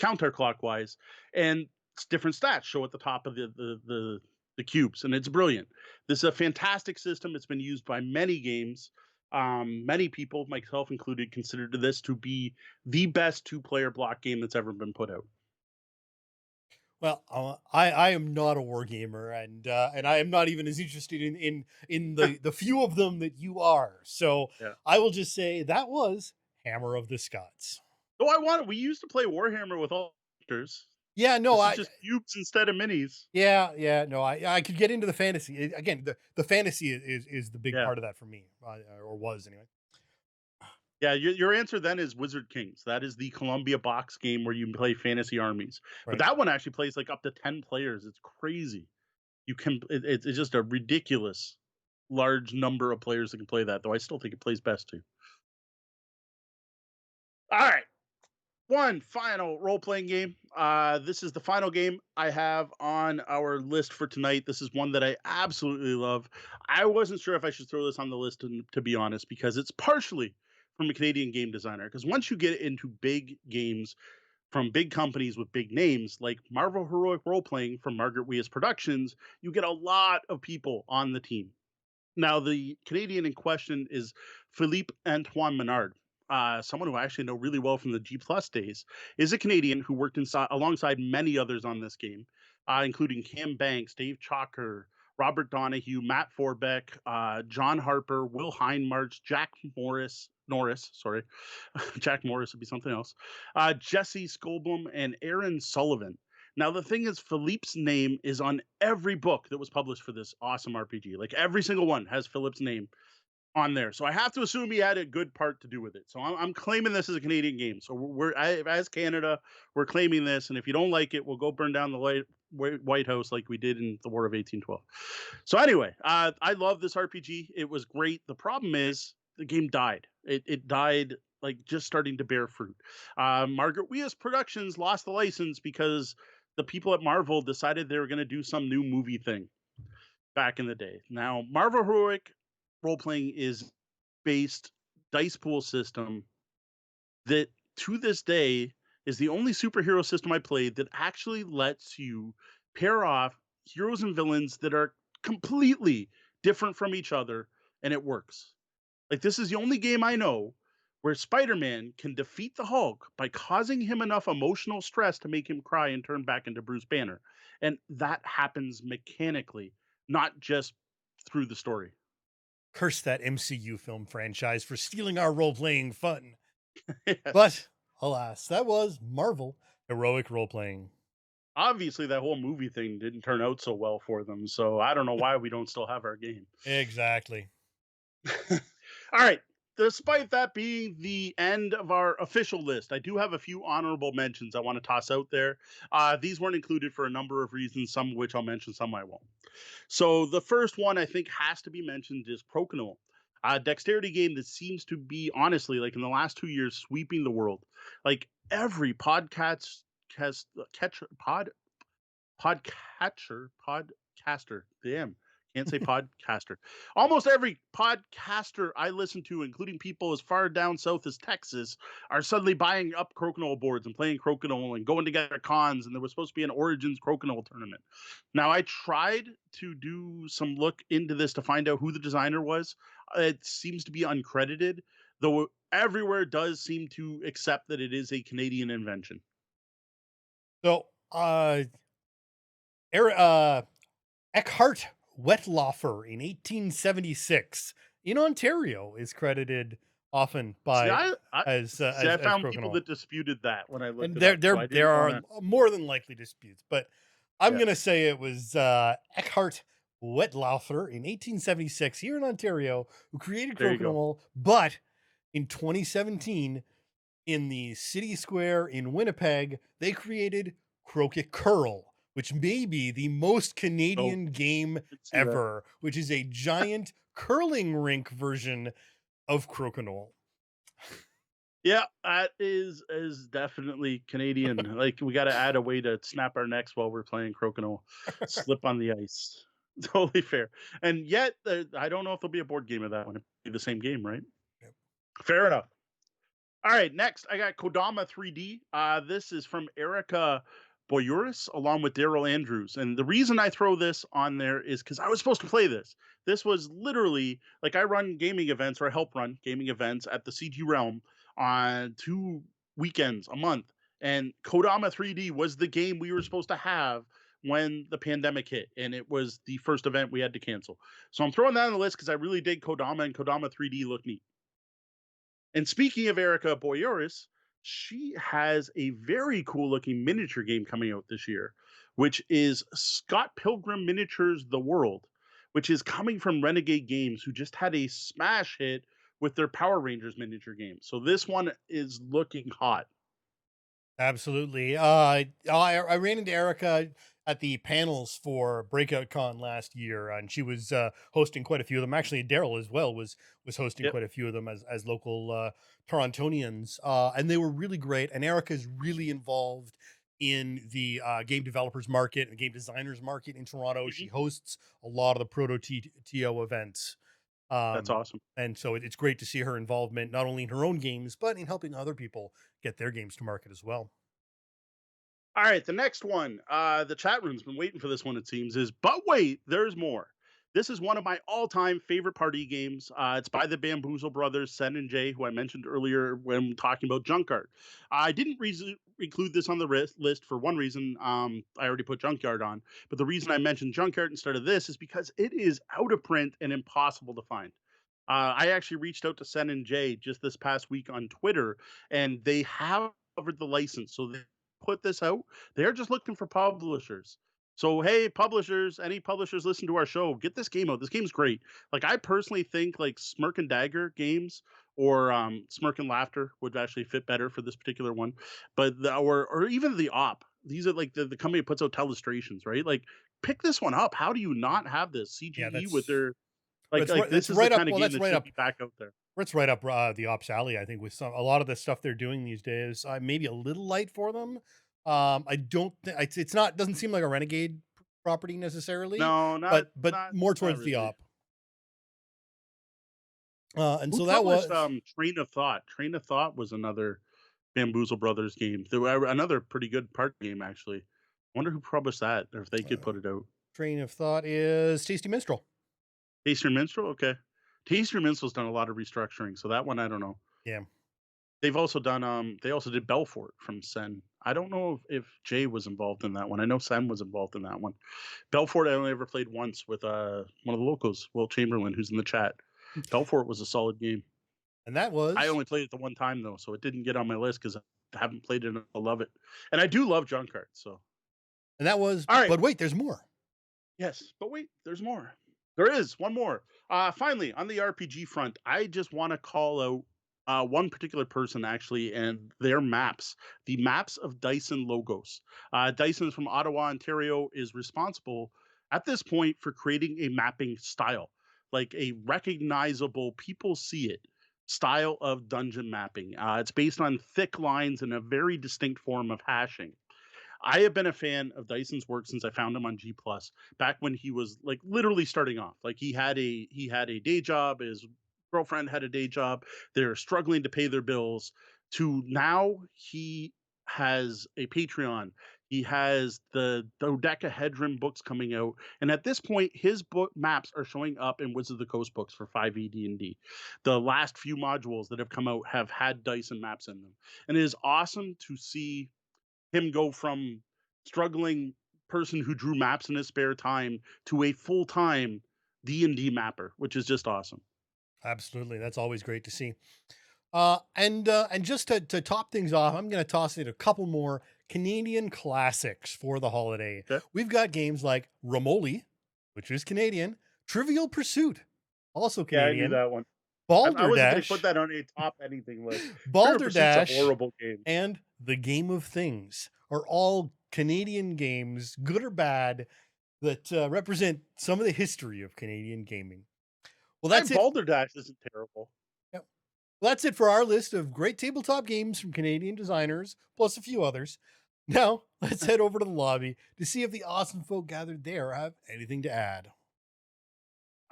counterclockwise. And it's different stats show at the top of the cubes, and it's brilliant. This is a fantastic system. It's been used by many games. Many people, myself included, considered this to be the best two-player block game that's ever been put out. Well, I am not a war gamer, and I am not even as interested in the few of them that you are. So Yeah. I will just say that was Hammer of the Scots. Oh, I want it. We used to play Warhammer with all characters. Yeah, no, This is just cubes instead of minis. yeah, no, I could get into the fantasy. Again, the fantasy is the big Yeah. part of that for me, or was anyway. Yeah, your answer then is Wizard Kings. That is the Columbia box game where you play fantasy armies. But Right. that one actually plays like up to 10 players. It's crazy. It's just a ridiculous large number of players that can play that, though I still think it plays best too. All right. One final role playing game. This is the final game I have on our list for tonight. This is one that I absolutely love. I wasn't sure if I should throw this on the list, to be honest, because it's partially from a Canadian game designer. Because once you get into big games from big companies with big names like Marvel Heroic Role Playing from Margaret Weas Productions, you get a lot of people on the team. Now, the Canadian in question is Philippe Antoine Menard, someone who I actually know really well from the G Plus days, is a Canadian who worked alongside many others on this game, including Cam Banks, Dave Chalker, Robert Donahue, Matt Forbeck, John Harper, Will Hindmarch, Jack Norris, sorry, Jack Morris would be something else, Jesse Skolblum, and Aaron Sullivan. Now, the thing is, Philippe's name is on every book that was published for this awesome RPG. Like every single one has Philippe's name on there. So I have to assume he had a good part to do with it. So I'm claiming this as a Canadian game. So as Canada, we're claiming this. And if you don't like it, we'll go burn down the White House like we did in the War of 1812. So anyway, I love this RPG. It was great. The problem is the game died. It died like just starting to bear fruit. Margaret Weas Productions lost the license because the people at Marvel decided they were going to do some new movie thing back in the day. Now, Marvel Heroic Role Playing is based dice pool system that to this day is the only superhero system I played that actually lets you pair off heroes and villains that are completely different from each other, and it works. Like, this is the only game I know where Spider-Man can defeat the Hulk by causing him enough emotional stress to make him cry and turn back into Bruce Banner. And that happens mechanically, not just through the story. Curse that MCU film franchise for stealing our role playing fun. Yes. But alas, that was Marvel Heroic Role Playing. Obviously, that whole movie thing didn't turn out so well for them, so I don't know why we don't still have our game. Exactly. All right. Despite that being the end of our official list, I do have a few honorable mentions I want to toss out there. These weren't included for a number of reasons, some of which I'll mention, some I won't. So the first one I think has to be mentioned is Crokinole, a dexterity game that seems to be, honestly, like in the last 2 years, sweeping the world. Like every podcaster, damn, can't say podcaster. Almost every podcaster I listen to, including people as far down south as Texas, are suddenly buying up Crokinole boards and playing Crokinole and going together cons. And there was supposed to be an Origins Crokinole tournament. Now, I tried to do some look into this to find out who the designer was. It seems to be uncredited, though everywhere does seem to accept that it is a Canadian invention. So, Eckhart Wetlaufer in 1876 in Ontario is credited often by I found people Crokinole. that disputed that when I looked And it up. So there are wanna... more than likely disputes, but I'm Yeah. gonna say it was Eckhart Wetlaufer in 1876 here in Ontario who created There you go. Crokinole, but in 2017 in the city square in Winnipeg, they created Croquet Curl, which may be the most Canadian game ever, which is a giant curling rink version of Crokinole. Yeah, that is definitely Canadian. Like, we gotta add a way to snap our necks while we're playing Crokinole. Slip on the ice. Totally fair. And yet, I don't know if there'll be a board game of that one. It'd be the same game, right? Yep. Fair enough. All right, next I got Kodama 3D. This is from Erica Boyuris along with Daryl Andrews. And the reason I throw this on there is because I was supposed to play this. This was literally like I run gaming events or I help run gaming events at the CG Realm on 2 weekends a month. And Kodama 3D was the game we were supposed to have when the pandemic hit. And it was the first event we had to cancel. So I'm throwing that on the list because I really dig Kodama and Kodama 3D look neat. And speaking of Erica Boyoris, she has a very cool looking miniature game coming out this year, which is Scott Pilgrim Miniatures The World, which is coming from Renegade Games, who just had a smash hit with their Power Rangers miniature game. So this one is looking hot. Absolutely. I ran into Erica at the panels for Breakout Con last year, and she was hosting quite a few of them. Actually, Daryl as well was hosting Yep. quite a few of them as local Torontonians, and they were really great. And Erica is really involved in the game developers market and game designers market in Toronto. She Mhm. hosts a lot of the Proto TO events. That's Um, awesome. and so it's great to see her involvement not only in her own games, but in helping other people get their games to market as well. All right, the next one, the chat room's been waiting for this one, it seems, is But Wait, There's More. This is one of my all time favorite party games. It's by the Bamboozle brothers, Sen and Jay, who I mentioned earlier when talking about Junkyard. I didn't include this on the list for one reason. I already put Junkyard on. But the reason I mentioned Junkyard instead of this is because it is out of print and impossible to find. I actually reached out to Sen and Jay just this past week on Twitter, and they have covered the license. So they put this out. They're just looking for publishers. So hey, publishers, any publishers listen to our show, get this game out. This game's great. Like I personally think like Smirk and Dagger games or Smirk and Laughter would actually fit better for this particular one. But or even the op. These are like the company that puts out Telestrations, right? Like pick this one up. How do you not have this Yeah, CGE with that's their that's like right. this That's is the right up. kind of Well, game that's that right should up. be back out there. That's right up the ops alley. I think with some a lot of the stuff they're doing these days, maybe a little light for them. I don't. It's not. Doesn't seem like a Renegade property necessarily, No, but not more not towards the really. op. And Who so that published was Train of Thought? Train of Thought was another Bamboozle Brothers game. There were another pretty good part game actually. Wonder who published that or if they could uh, put it out. train of thought is Tasty Minstrel. Taster Minstrel, okay. Taster Minstrel's done a lot of restructuring, so that one I don't know. Yeah, They've also done they also did Belfort from Sen. I don't know if Jay was involved in that one. I know Sen was involved in that one. Belfort I only ever played once with one of the locals, Will Chamberlain, who's in the chat. Belfort was a solid game. and that I was only played it the one time though, so it didn't get on my list because I haven't played it and I love it. And I do love Junkard, so and that was. all right. But wait, there's more. Yes, but wait, there's more. There is one more. Finally, on the RPG front, I just want to call out one particular person actually and their maps, the maps of Dyson logos. Dyson from Ottawa, Ontario, is responsible at this point for creating a mapping style, like a recognizable, people see it style of dungeon mapping. It's based on thick lines and a very distinct form of hashing. I have been a fan of Dyson's work since I found him on G Plus back when he was like literally starting off. Like he had a day job, his girlfriend had a day job. They're struggling to pay their bills. To now he has a Patreon. He has the dodecahedron books coming out, and at this point, his book maps are showing up in Wizards of the Coast books for 5e D&D. The last few modules that have come out have had Dyson maps in them, and it is awesome to see him go from struggling person who drew maps in his spare time to a full-time D&D mapper, which is just awesome. Absolutely, that's always great to see. And just to top things off, I'm going to toss in a couple more Canadian classics for the holiday. Okay. We've got games like Romoli, which is Canadian, Trivial Pursuit, also Yeah, I knew Canadian, that one. I wasn't going to put Balderdash, that on a top anything list. Trivial Pursuit's a Balderdash, horrible game. and The Game of Things are all Canadian games, good or bad, that represent some of the history of Canadian gaming. Well, And that's it. Balderdash isn't terrible. Yep. Well, that's it for our list of great tabletop games from Canadian designers, plus a few others. Now, let's head over to the lobby to see if the awesome folk gathered there have anything to add.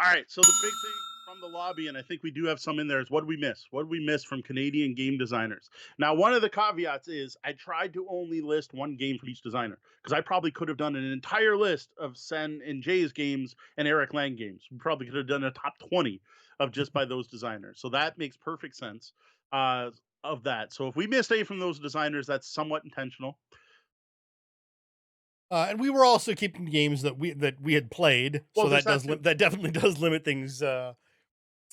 All right, so the big thing from the lobby, and I think we do have some in there, is what did we miss? What did we miss from Canadian game designers? Now, one of the caveats is I tried to only list one game from each designer because I probably could have done an entire list of Sen and Jay's games and Eric Lang games. We probably could have done a top 20 of just by those designers. So that makes perfect sense of that. So if we missed any from those designers, that's somewhat intentional. And we were also keeping games that we had played, Well, so there's that that too. that definitely does limit things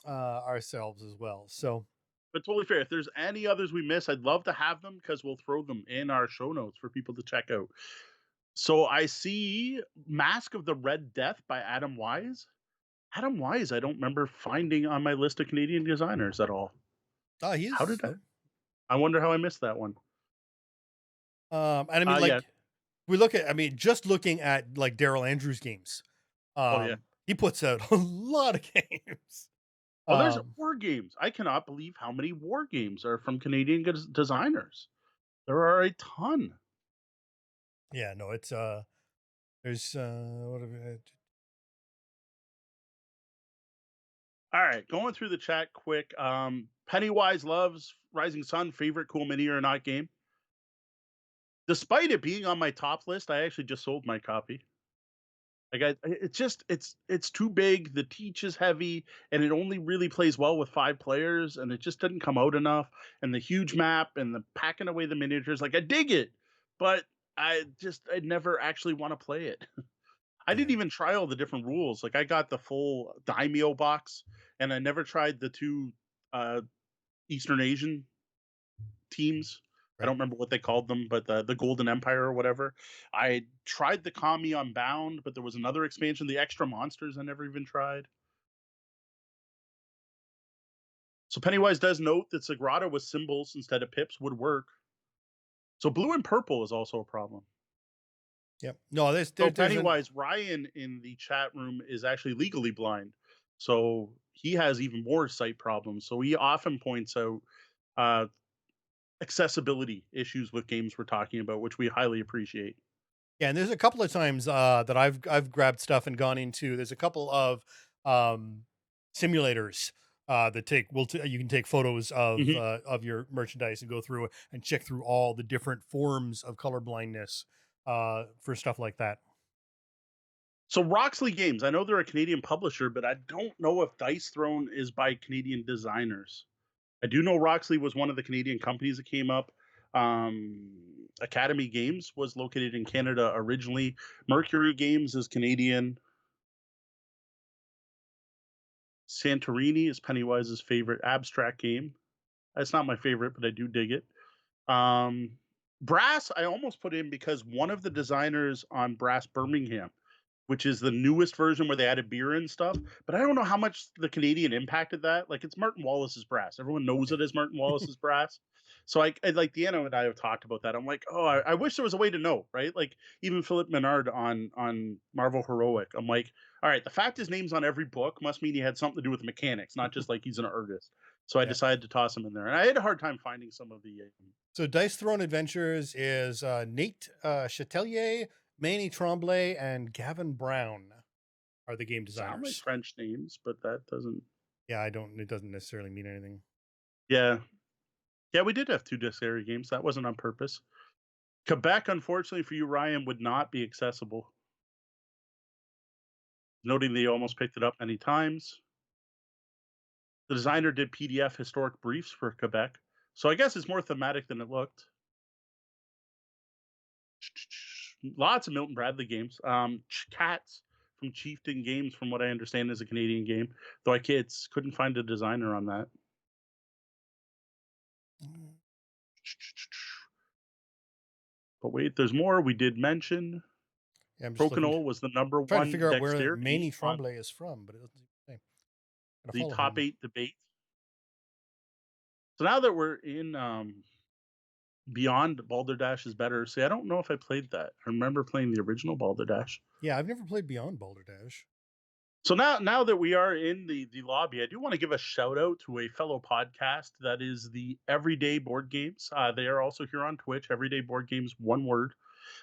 ourselves as well. So But totally fair. If there's any others we miss, I'd love to have them because we'll throw them in our show notes for people to check out. So I see Mask of the Red Death by Adam Wise. Adam Wise, I don't remember finding on my list of Canadian designers at all. he How is. did I wonder how I missed that one. And I mean, Yeah. like we look at, I mean, just looking at like Daryl Andrews games, Oh yeah. he puts out a lot of games. Oh, there's Um, war games. I cannot believe how many war games are from Canadian designers. There are a ton. yeah, no, it's there's what have we, All right, going through the chat quick. Pennywise loves Rising Sun, favorite cool mini or not game. Despite it being on my top list, I actually just sold my copy. Like it's too big. The teach is heavy, and it only really plays well with 5 players, and it just didn't come out enough. And the huge map and the packing away the miniatures, like I dig it, but I never actually want to play it. I yeah. didn't even try all the different rules. Like I got the full Daimyo box, and I never tried the two uh, Eastern Asian teams. I Right. don't remember what they called them, but the Golden Empire or whatever. I tried the Kami Unbound, but there was another expansion, the Extra Monsters. I never even tried. So Pennywise does note that Sagrada with symbols instead of pips would work. So blue and purple is also a problem. Yep. No, So there's an Pennywise, Ryan in the chat room is actually legally blind. So he has even more sight problems. So he often points out uh, accessibility issues with games we're talking about, which we highly appreciate. yeah, and there's a couple of times that I've grabbed stuff and gone into. There's a couple of um, simulators that you can take photos Mhm. of your merchandise and go through and check through all the different forms of color blindness for stuff like that. So Roxley Games, I know they're a Canadian publisher, but I don't know if Dice Throne is by Canadian designers. I do know Roxley was one of the Canadian companies that came up. Academy Games was located in Canada originally. Mercury Games is Canadian. Santorini is Pennywise's favorite abstract game. It's not my favorite, but I do dig it. Um, Brass, I almost put in because one of the designers on Brass Birmingham, which is the newest version where they added beer and stuff. But I don't know how much the Canadian impacted that. Like it's Martin Wallace's Brass. Everyone knows it as Martin Wallace's Brass. So I like Deanna and I have talked about that. I'm like, oh, I wish there was a way to know, right? Like even Philip Menard on Marvel Heroic. I'm like, all right, the fact his name's on every book must mean he had something to do with mechanics, not just like he's an artist. So I Yeah. decided to toss him in there, and I had a hard time finding some of the. So Dice Throne Adventures is Nate Chatelier, Manny Tremblay, and Gavin Brown are the game Sound like designers. French names, but that doesn't. Yeah, I don't. It doesn't necessarily mean anything. Yeah, yeah, we did have 2 Dexterity games. That wasn't on purpose. Quebec, unfortunately for you, Ryan, would not be accessible. Noting they almost picked it up many times. The designer did PDF historic briefs for Quebec, so I guess it's more thematic than it looked. Lots of Milton Bradley games. Cats from Chieftain Games, from what I understand, is a Canadian game, though couldn't find a designer on that. But wait, there's more. We did mention Yeah, I'm just looking, Crokinole was the number trying to one figure out where dexterity Manny on Tremblay is from, but it doesn't say. Gotta the follow top him. 8 debate. So now that we're in Beyond Balderdash is better. See, I don't know if I played that. I remember playing the original Balderdash. Yeah, I've never played Beyond Balderdash. So now that we are in the lobby, I do want to give a shout out to a fellow podcast that is the Everyday Board Games. They are also here on Twitch. Everyday Board Games, one word.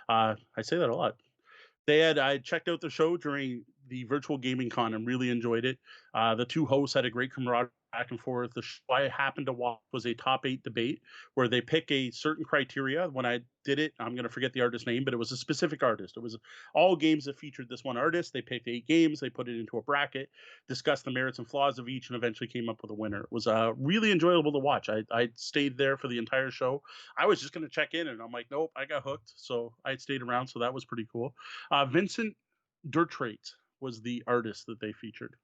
I say that a lot. I checked out the show during the virtual gaming con and really enjoyed it. The two hosts had a great camaraderie back and forth. The show I happened to watch was a top 8 debate where they pick a certain criteria. When I did it, I'm going to forget the artist's name, but it was a specific artist. It was all games that featured this one artist. They picked 8 games, they put it into a bracket, discussed the merits and flaws of each, and eventually came up with a winner. It was really enjoyable to watch. I stayed there for the entire show. I was just going to check in, and I'm like, nope, I got hooked. So I stayed around. So that was pretty cool. Vincent Durtrait was the artist that they featured.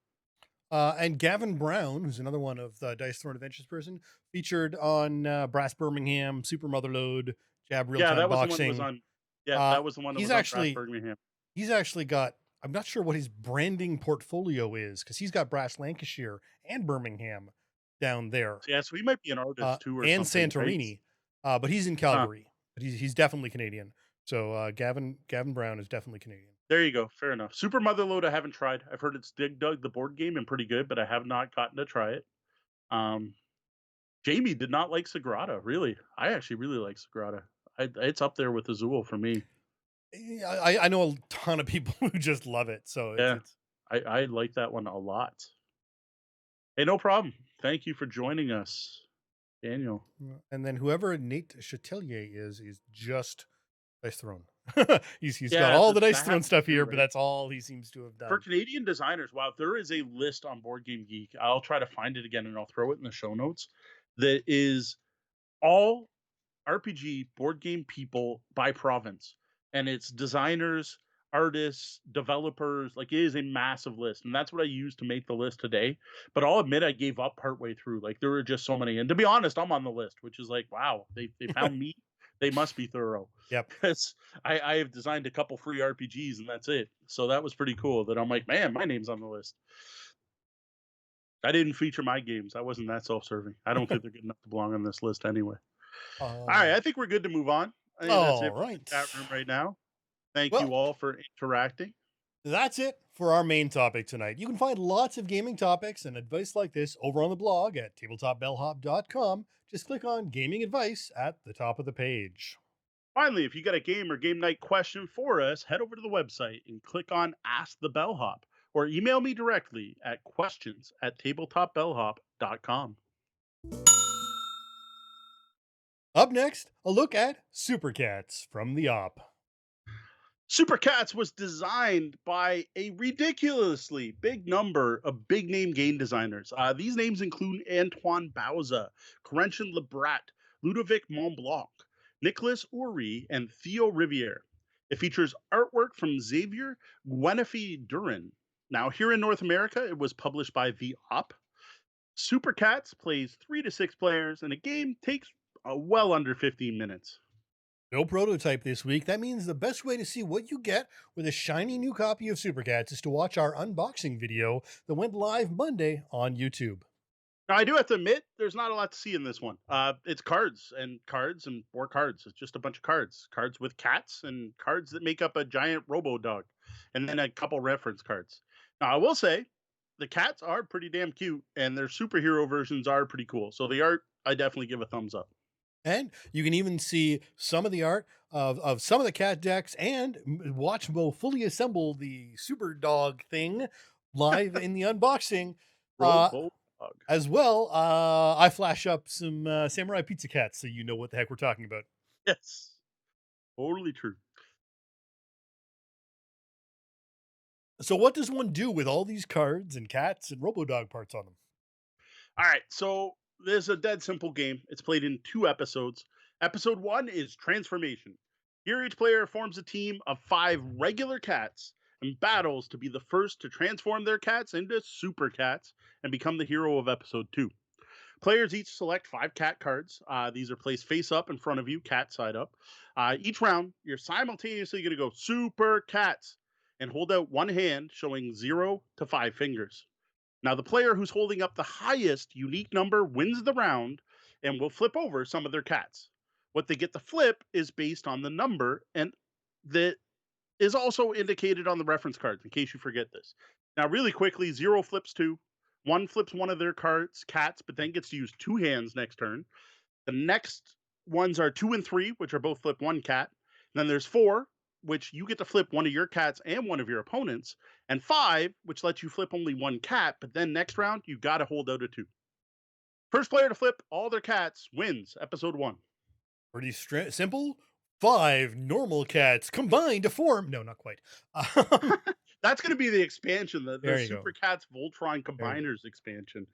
And Gavin Brown, who's another one of the Dice Throne Adventures person, featured on Brass Birmingham, Super Motherload, Jab Real Yeah, Time that was the one that Boxing. was on. Yeah, that was the one that he's was on actually Brass Birmingham. he's actually got. I'm not sure what his branding portfolio is because he's got Brass Lancashire and Birmingham down there, Yeah, so he might be an artist too, or and something. Santorini. But he's in Calgary. But he's definitely Canadian. So Gavin Brown is definitely Canadian. There you go. Fair enough. Super Motherload, I haven't tried. I've heard it's Dig Dug, the board game, and pretty good, but I have not gotten to try it. Jamie did not like Sagrada, really. I actually really like Sagrada. It's up there with Azul for me. I know a ton of people who just love it. So yeah, I like that one a lot. Hey, no problem. Thank you for joining us, Daniel. And then whoever Nate Chatelier is just Dice Throne. he's got all the Dice Throne stuff here, but that's all he seems to have done. For Canadian designers, wow, there is a list on Board Game Geek. I'll try to find it again and I'll throw it in the show notes. That is all RPG board game people by province. And it's designers, artists, developers. Like, it is a massive list. And that's what I used to make the list today. But I'll admit I gave up partway through. Like, there were just so many. And to be honest, I'm on the list, which is like, wow, they found me. They must be thorough. Yep. Because I have designed a couple free RPGs and that's it. So that was pretty cool that I'm like, man, my name's on the list. I didn't feature my games. I wasn't that self-serving. I don't think they're good enough to belong on this list anyway. All right, I think we're good to move on. I think that's it for the chat room right now. Thank you all for interacting. That's it for our main topic tonight. You can find lots of gaming topics and advice like this over on the blog at tabletopbellhop.com. Just click on Gaming Advice at the top of the page. Finally, if you got a game or game night question for us, head over to the website and click on Ask the Bellhop, or email me directly at questions@tabletopbellhop.com. Up next, a look at Super Cats from the Op. Super Cats was designed by a ridiculously big number of big name game designers. These names include Antoine Bauza, Corentin Lebrat, Ludovic Montblanc, Nicolas Uri, and Theo Riviere. It features artwork from Xavier Guenefi Durin. Now, here in North America, it was published by The Op. Super Cats plays 3 to 6 players, and a game takes well under 15 minutes. No prototype this week. That means the best way to see what you get with a shiny new copy of Super Cats is to watch our unboxing video that went live Monday on YouTube. Now, I do have to admit, there's not a lot to see in this one. It's cards and more cards. It's just a bunch of cards. Cards with cats and cards that make up a giant robo-dog. And then a couple reference cards. Now, I will say, the cats are pretty damn cute, and their superhero versions are pretty cool. So the art, I definitely give a thumbs up. And you can even see some of the art of some of the cat decks and watch Mo fully assemble the super dog thing live in the unboxing. As well, I flash up some Samurai Pizza Cats so you know what the heck we're talking about. Yes, totally true. So what does one do with all these cards and cats and Robodog parts on them? All right, so this is a dead simple game. It's played in 2 episodes. Episode 1 is Transformation. Here, each player forms a team of 5 regular cats and battles to be the first to transform their cats into super cats and become the hero of episode 2. Players each select 5 cat cards. These are placed face up in front of you, cat side up. Each round, you're simultaneously going to go super cats and hold out one hand showing 0 to 5 fingers. Now, the player who's holding up the highest unique number wins the round and will flip over some of their cats. What they get to flip is based on the number, and that is also indicated on the reference cards, in case you forget this. Now, really quickly, 0 flips 2. 1 flips one of their cards, cats, but then gets to use 2 hands next turn. The next ones are 2 and 3, which are both flip 1 cat. And then there's 4, which you get to flip one of your cats and one of your opponents. And 5, which lets you flip only 1 cat, but then next round, you got to hold out a 2. First player to flip all their cats wins episode 1. Pretty simple. 5 normal cats combined to form. No, not quite. That's going to be the expansion, the There you go. Super Cats Voltron There you go. Combiners expansion.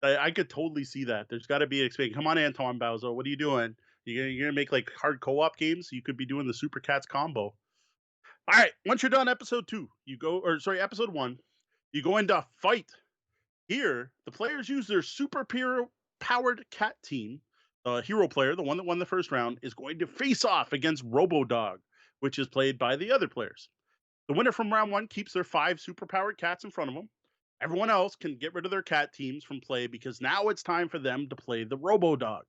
I could totally see that. There's got to be an expansion. Come on, Anton Bauzo. What are you doing? You're gonna make like hard co-op games? You could be doing the Super Cats combo. All right. Once you're done episode 2, episode 1, you go into fight. Here, the players use their super powered cat team. The hero player, the one that won the first round, is going to face off against Robo-Dog, which is played by the other players. The winner from round 1 keeps their 5 super-powered cats in front of them. Everyone else can get rid of their cat teams from play because now it's time for them to play the Robo-Dog.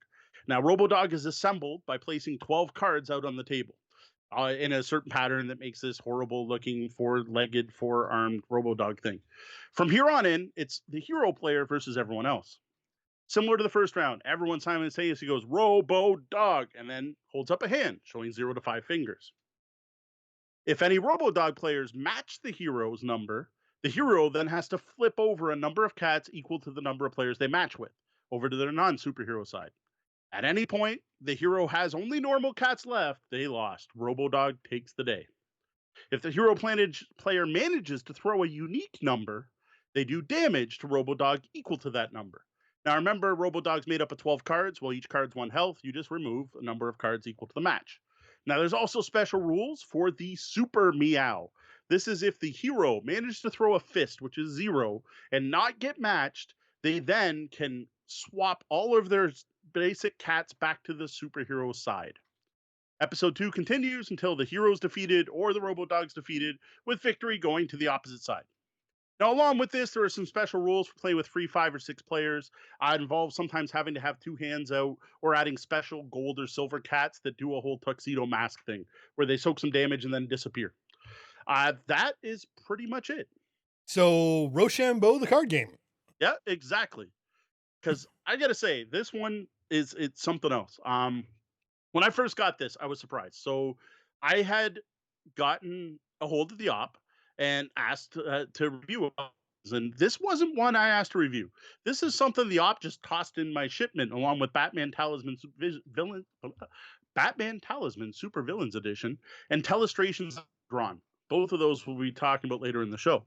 Now, Robo-Dog is assembled by placing 12 cards out on the table in a certain pattern that makes this horrible-looking four-legged, four-armed Robo-Dog thing. From here on in, it's the hero player versus everyone else. Similar to the first round, everyone simultaneously goes Robo-Dog and then holds up a hand, showing 0 to 5 fingers. If any Robo-Dog players match the hero's number, the hero then has to flip over a number of cats equal to the number of players they match with, over to their non-superhero side. At any point, the hero has only normal cats left, they lost. Robo-Dog takes the day. If the hero player manages to throw a unique number, they do damage to Robo-Dog equal to that number. Now remember, Robo-Dog's made up of 12 cards. Well, each card's 1 health. You just remove a number of cards equal to the match. Now there's also special rules for the Super Meow. This is if the hero managed to throw a fist, which is 0, and not get matched, they then can swap all of their basic cats back to the superhero side. Episode 2 continues until the hero's defeated or the Robo-Dog's defeated, with victory going to the opposite side. Now, along with this, there are some special rules for playing with free 5 or 6 players. It involves sometimes having to have 2 hands out or adding special gold or silver cats that do a whole tuxedo mask thing where they soak some damage and then disappear. That is pretty much it. So, Roshambo, the card game. Yeah, exactly. Because I got to say, this one it's something else. When I first got this, I was surprised. So I had gotten a hold of the op and asked to review it. And this wasn't one I asked to review. This is something the op just tossed in my shipment along with Batman Talisman Super Villains Edition and Telestrations Drawn. Both of those we'll be talking about later in the show.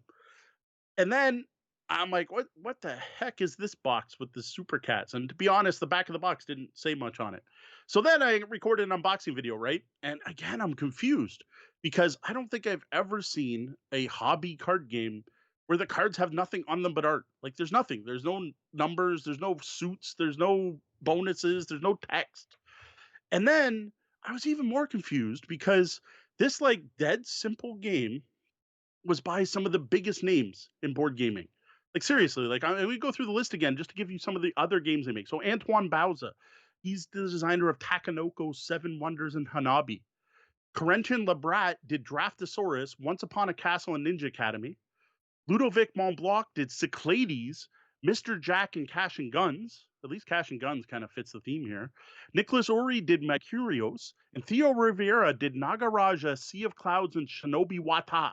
And then I'm like, what the heck is this box with the super cats? And to be honest, the back of the box didn't say much on it. So then I recorded an unboxing video, right? And again, I'm confused because I don't think I've ever seen a hobby card game where the cards have nothing on them but art. Like there's nothing. There's no numbers, there's no suits, there's no bonuses, there's no text. And then I was even more confused because this like dead simple game was by some of the biggest names in board gaming. Like seriously, like we go through the list again just to give you some of the other games they make. So Antoine Bauza, he's the designer of Takanoko's 7 Wonders and Hanabi. Corentin Lebrat did Draftosaurus, Once Upon a Castle and Ninja Academy. Ludovic Montblanc did Cyclades, Mr. Jack and Cash and Guns. At least Cash and Guns kind of fits the theme here. Nicholas Uri did Mercurios, and Theo Rivera did Nagaraja, Sea of Clouds, and Shinobi Wata.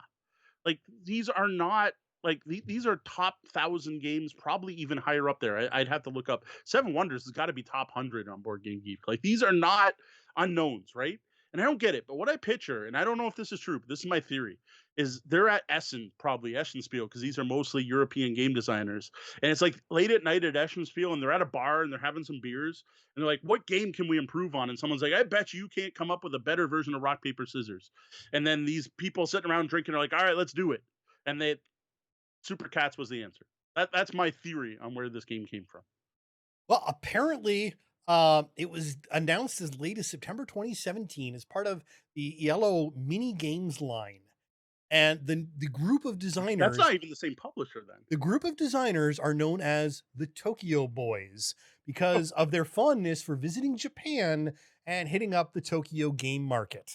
Like these are not like these are top 1,000 games, probably even higher up there. I'd have to look up. 7 Wonders has got to be top 100 on Board Game Geek. Like these are not unknowns, right? And I don't get it. But what I picture, and I don't know if this is true, but this is my theory, is they're at Essen, probably Essenspiel, because these are mostly European game designers. And it's like late at night at Essenspiel, and they're at a bar and they're having some beers, and they're like, "What game can we improve on?" And someone's like, "I bet you can't come up with a better version of rock paper scissors." And then these people sitting around drinking are like, "All right, let's do it." And Super Cats was the answer. That's my theory on where this game came from. Well, apparently, it was announced as late as September 2017 as part of the Yellow Mini Games line. And the group of designers... That's not even the same publisher then. The group of designers are known as the Tokyo Boys because of their fondness for visiting Japan and hitting up the Tokyo game market.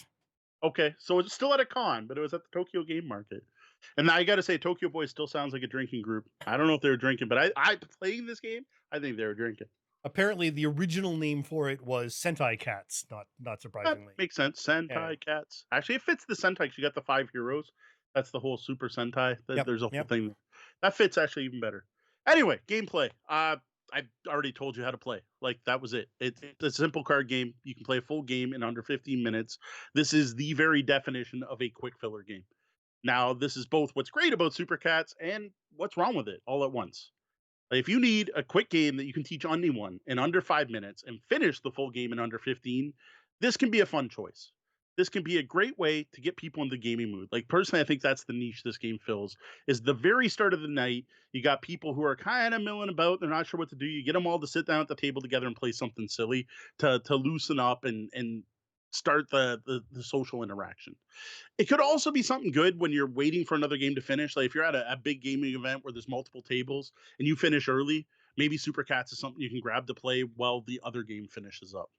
Okay, so it's still at a con, but it was at the Tokyo game market. And I got to say, Tokyo Boy still sounds like a drinking group. I don't know if they were drinking, but I playing this game, I think they were drinking. Apparently, the original name for it was Sentai Cats. Not That surprisingly. makes sense. Yeah. Sentai cats. Actually, it fits the Sentai 'cause you got the 5 heroes. That's the whole Super Sentai. Yep. There's a whole Yep. thing. That fits actually even better. Anyway, gameplay. I already told you how to play. Like that was it. It's a simple card game. You can play a full game in under 15 minutes. This is the very definition of a quick filler game. Now, this is both what's great about Super Cats and what's wrong with it all at once. Like, if you need a quick game that you can teach anyone in under 5 minutes and finish the full game in under 15, this can be a fun choice. This can be a great way to get people in the gaming mood. Like personally, I think that's the niche this game fills. Is the very start of the night, you got people who are kind of milling about, they're not sure what to do. You get them all to sit down at the table together and play something silly to loosen up and start the social interaction. It could also be something good when you're waiting for another game to finish. Like if you're at a big gaming event where there's multiple tables and you finish early, maybe Super Cats is something you can grab to play while the other game finishes up.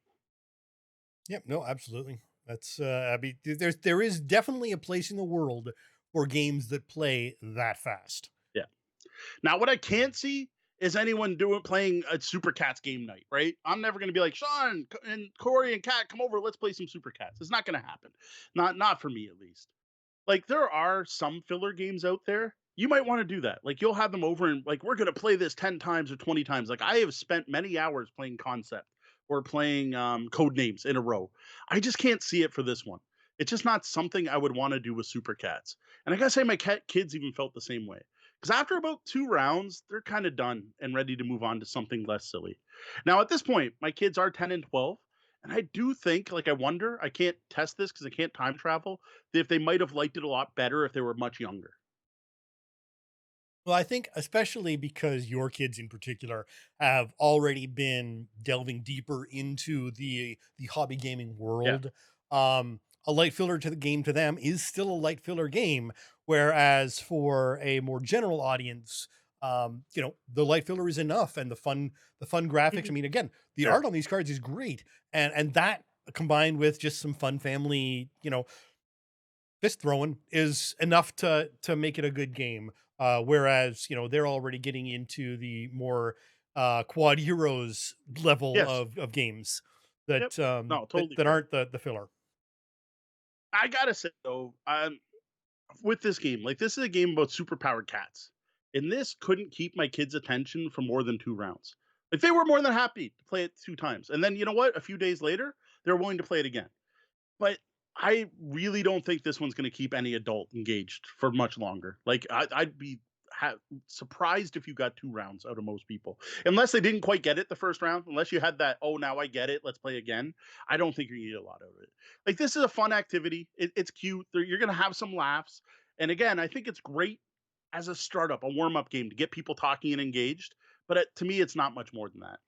Yep. No, absolutely. That's I mean, there is definitely a place in the world for games that play that fast. Yeah. Now, what I can't see is anyone doing playing a Super Cats game night, right? I'm never going to be like Sean and Corey and Kat, come over, let's play some Super Cats. It's not going to happen. Not for me at least. Like there are some filler games out there. You might want to do that. Like you'll have them over and like we're going to play this 10 times or 20 times. Like I have spent many hours playing Concept or playing code names in a row. I just can't see it for this one. It's just not something I would want to do with Super Cats. And I got to say my kids even felt the same way. Cuz after about 2 rounds, they're kind of done and ready to move on to something less silly. Now at this point, my kids are 10 and 12. And I do think, like, I wonder, I can't test this because I can't time travel, if they might have liked it a lot better if they were much younger. Well, I think especially because your kids in particular have already been delving deeper into the hobby gaming Yeah. world. A light filler to the game to them is still a light filler game, whereas for a more general audience, the light filler is enough, and the fun graphics. I Mhm. mean, again, the Yeah. art on these cards is great, and that combined with just some fun family, fist throwing is enough to make it a good game. Whereas they're already getting into the more quad heroes level Yes. of games Yep. that No, that, totally that fair. aren't the filler. I gotta say though, with this game, like this is a game about superpowered cats, and this couldn't keep my kids' attention for more than 2 rounds. Like they were more than happy to play it 2 times, and then you know what? A few days later, they're willing to play it again. But I really don't think this one's going to keep any adult engaged for much longer. Like I'd be surprised if you got 2 rounds out of most people, unless they didn't quite get it the first round. Unless you had that, oh now I get it, let's play again. I don't think you're gonna get a lot out of it. Like this is a fun activity. It's cute. You're gonna have some laughs, and again, I think it's great as a startup, a warm up game to get people talking and engaged. But to me, it's not much more than that.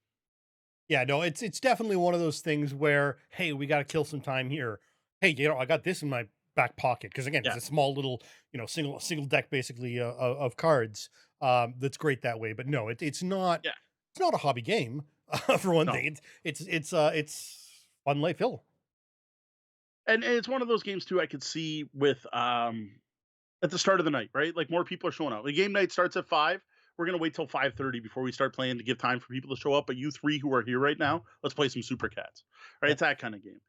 Yeah, no, it's definitely one of those things where, hey, we got to kill some time here. Hey, I got this in my back pocket because again, it's Yeah, a small little, single deck basically of cards. That's great that way. But no, yeah, it's not a hobby game for one no. thing. It's fun life fill. And it's one of those games too. I could see with at the start of the night, right? Like more people are showing up. The game night starts at 5. We're gonna wait till 5:30 before we start playing to give time for people to show up. But you three who are here right now, let's play some Super Cats. Right? Yep. It's that kind of game.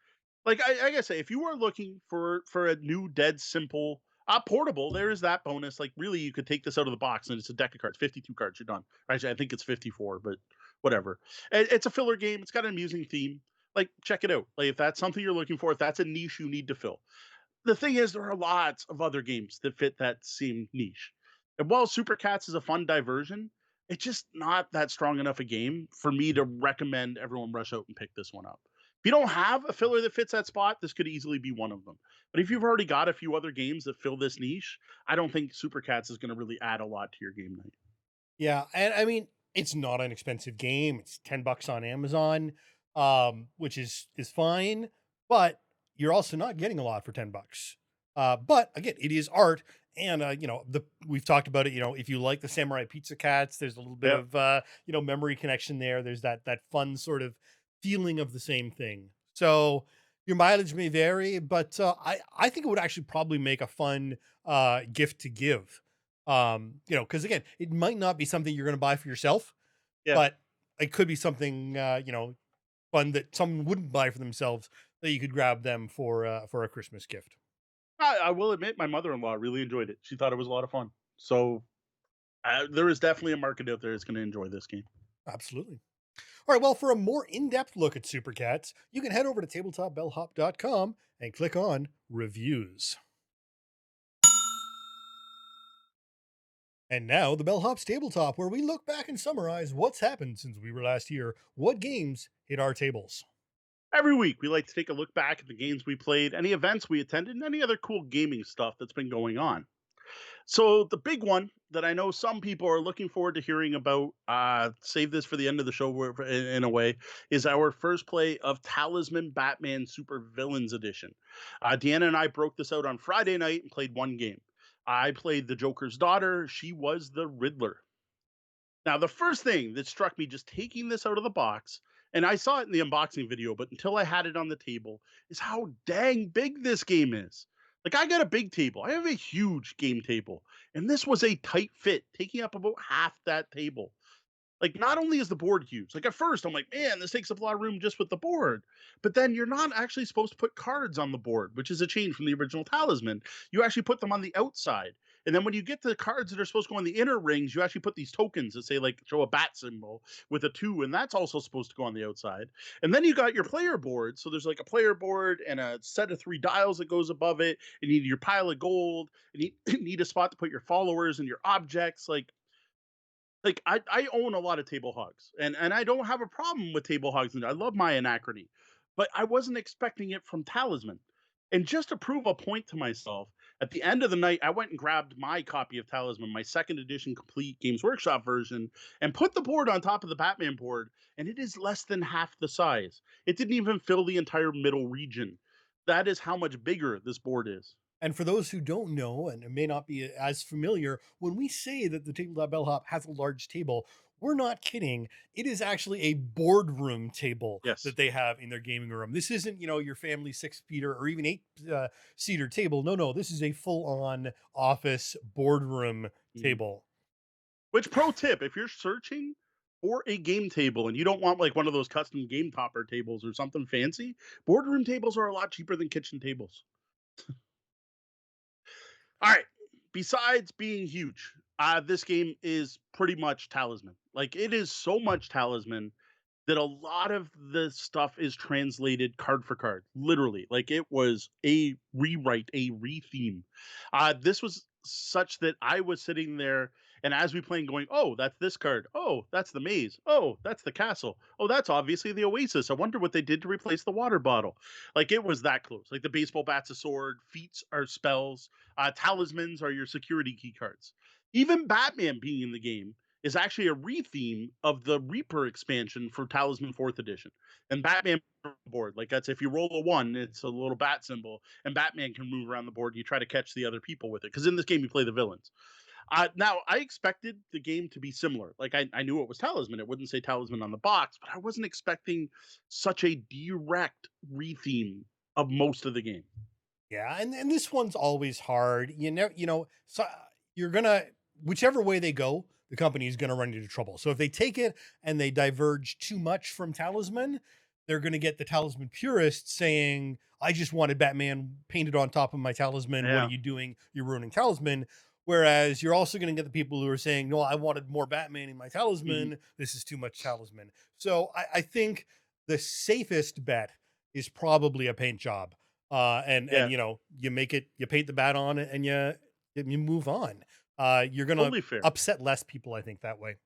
Like I gotta say, if you are looking for a new dead simple portable, there is that bonus. Like really, you could take this out of the box and it's a deck of cards, 52 cards, you're done. Actually, I think it's 54, but whatever. It's a filler game. It's got an amusing theme. Like check it out. Like if that's something you're looking for, if that's a niche you need to fill, the thing is, there are lots of other games that fit that same niche. And while Super Cats is a fun diversion, it's just not that strong enough a game for me to recommend everyone rush out and pick this one up. If you don't have a filler that fits that spot, this could easily be one of them. But if you've already got a few other games that fill this niche, I don't think Super Cats is going to really add a lot to your game night. Yeah, and I mean, it's not an expensive game. It's $10 on Amazon, which is fine, but you're also not getting a lot for $10. But again, it is art, and the we've talked about it. If you like the Samurai Pizza Cats, there's a little bit Yep. of memory connection there. There's that fun sort of feeling of the same thing. So Your mileage may vary, but I think it would actually probably make a fun gift to give. Because again, it might not be something you're going to buy for yourself, Yeah. but it could be something fun that someone wouldn't buy for themselves that you could grab them for a Christmas gift. I will admit my mother-in-law really enjoyed it. She thought it was a lot of fun. So, there is definitely a market out there that's gonna enjoy this game. Absolutely. All right. Well, for a more in-depth look at Super Cats, you can head over to tabletopbellhop.com and click on reviews. And now the Bellhops Tabletop, where we look back and summarize what's happened since we were last here, what games hit our tables. Every week, we like to take a look back at the games we played, any events we attended, and any other cool gaming stuff that's been going on. So the big one that I know some people are looking forward to hearing about, save this for the end of the show in a way, is our first play of Talisman Batman Super Villains Edition. Deanna and I broke this out on Friday night and played one game. I played the Joker's daughter. She was the Riddler. Now, the first thing that struck me just taking this out of the box, and I saw it in the unboxing video, but until I had it on the table, is how dang big this game is. Like, I got a big table, I have a huge game table, and this was a tight fit, taking up about half that table. Like, not only is the board huge, like at first I'm like, man, this takes up a lot of room just with the board. But then you're not actually supposed to put cards on the board, which is a change from the original Talisman. You actually put them on the outside. And then when you get to the cards that are supposed to go on the inner rings, you actually put these tokens that say, like, show a bat symbol with a two, and that's also supposed to go on the outside. And then you got your player board. So there's like a player board and a set of three dials that goes above it. And you need your pile of gold, and you need a spot to put your followers and your objects. I own a lot of table hogs, and I don't have a problem with table hogs, and I love my Anachrony, but I wasn't expecting it from Talisman. And just to prove a point to myself, at the end of the night, I went and grabbed my copy of Talisman, my second edition complete Games Workshop version, and put the board on top of the Batman board, and it is less than half the size. It didn't even fill the entire middle region. That is how much bigger this board is. And for those who don't know and may not be as familiar, when we say that the Tabletop Bellhop has a large table, we're not kidding. It is actually a boardroom table Yes. that they have in their gaming room. This isn't, your family 6-seater or even 8 seater table. No, no, this is a full on office boardroom Mhm. table. Which, pro tip, if you're searching for a game table and you don't want like one of those custom game topper tables or something fancy, boardroom tables are a lot cheaper than kitchen tables. All right. Besides being huge, this game is pretty much Talisman. Like, it is so much Talisman that a lot of the stuff is translated card for card, literally. Like, it was a rewrite, a retheme. This was such that I was sitting there, and as we playing, going, "Oh, that's this card. Oh, that's the maze. Oh, that's the castle. Oh, that's obviously the oasis. I wonder what they did to replace the water bottle." Like, it was that close. Like, the baseball bat's a sword, feats are spells, talismans are your security key cards. Even Batman being in the game is actually a retheme of the Reaper expansion for Talisman 4th edition. And Batman board, like, that's if you roll a one, it's a little bat symbol, and Batman can move around the board. And you try to catch the other people with it because in this game you play the villains. Now, I expected the game to be similar. Like, I knew it was Talisman. It wouldn't say Talisman on the box, but I wasn't expecting such a direct retheme of most of the game. Yeah, and this one's always hard. So you're gonna whichever way they go, the company is gonna run into trouble. So if they take it and they diverge too much from Talisman, they're gonna get the Talisman purists saying, "I just wanted Batman painted on top of my Talisman. What are Yeah. you doing? You're ruining Talisman." Whereas you're also going to get the people who are saying, "No, I wanted more Batman in my Mhm. Talisman. This is too much Talisman." So I think the safest bet is probably a paint job and Yeah. you paint the bat on it and you move on. You're gonna Totally fair. upset less people, I think, that way.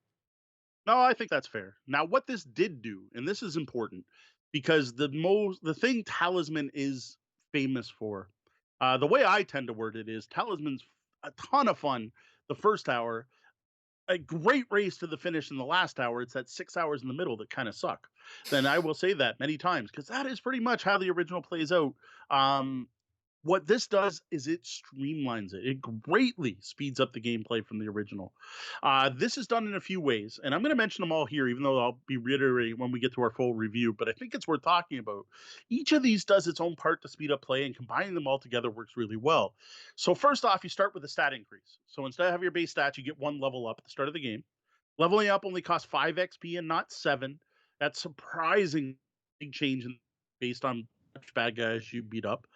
No, I think that's fair. Now, what this did do, and this is important, because the thing Talisman is famous for, the way I tend to word it is Talisman's a ton of fun the first hour, a great race to the finish in the last hour. It's that 6 hours in the middle that kind of suck. Then I will say that many times because that is pretty much how the original plays out. Um, What this does is it streamlines it. It greatly speeds up the gameplay from the original. This is done in a few ways, and I'm going to mention them all here, even though I'll be reiterating when we get to our full review. But I think it's worth talking about. Each of these does its own part to speed up play, and combining them all together works really well. So first off, you start with a stat increase. So instead of having your base stats, you get one level up at the start of the game. Leveling up only costs 5 XP and not 7. That's surprising big change based on which bad guys you beat up.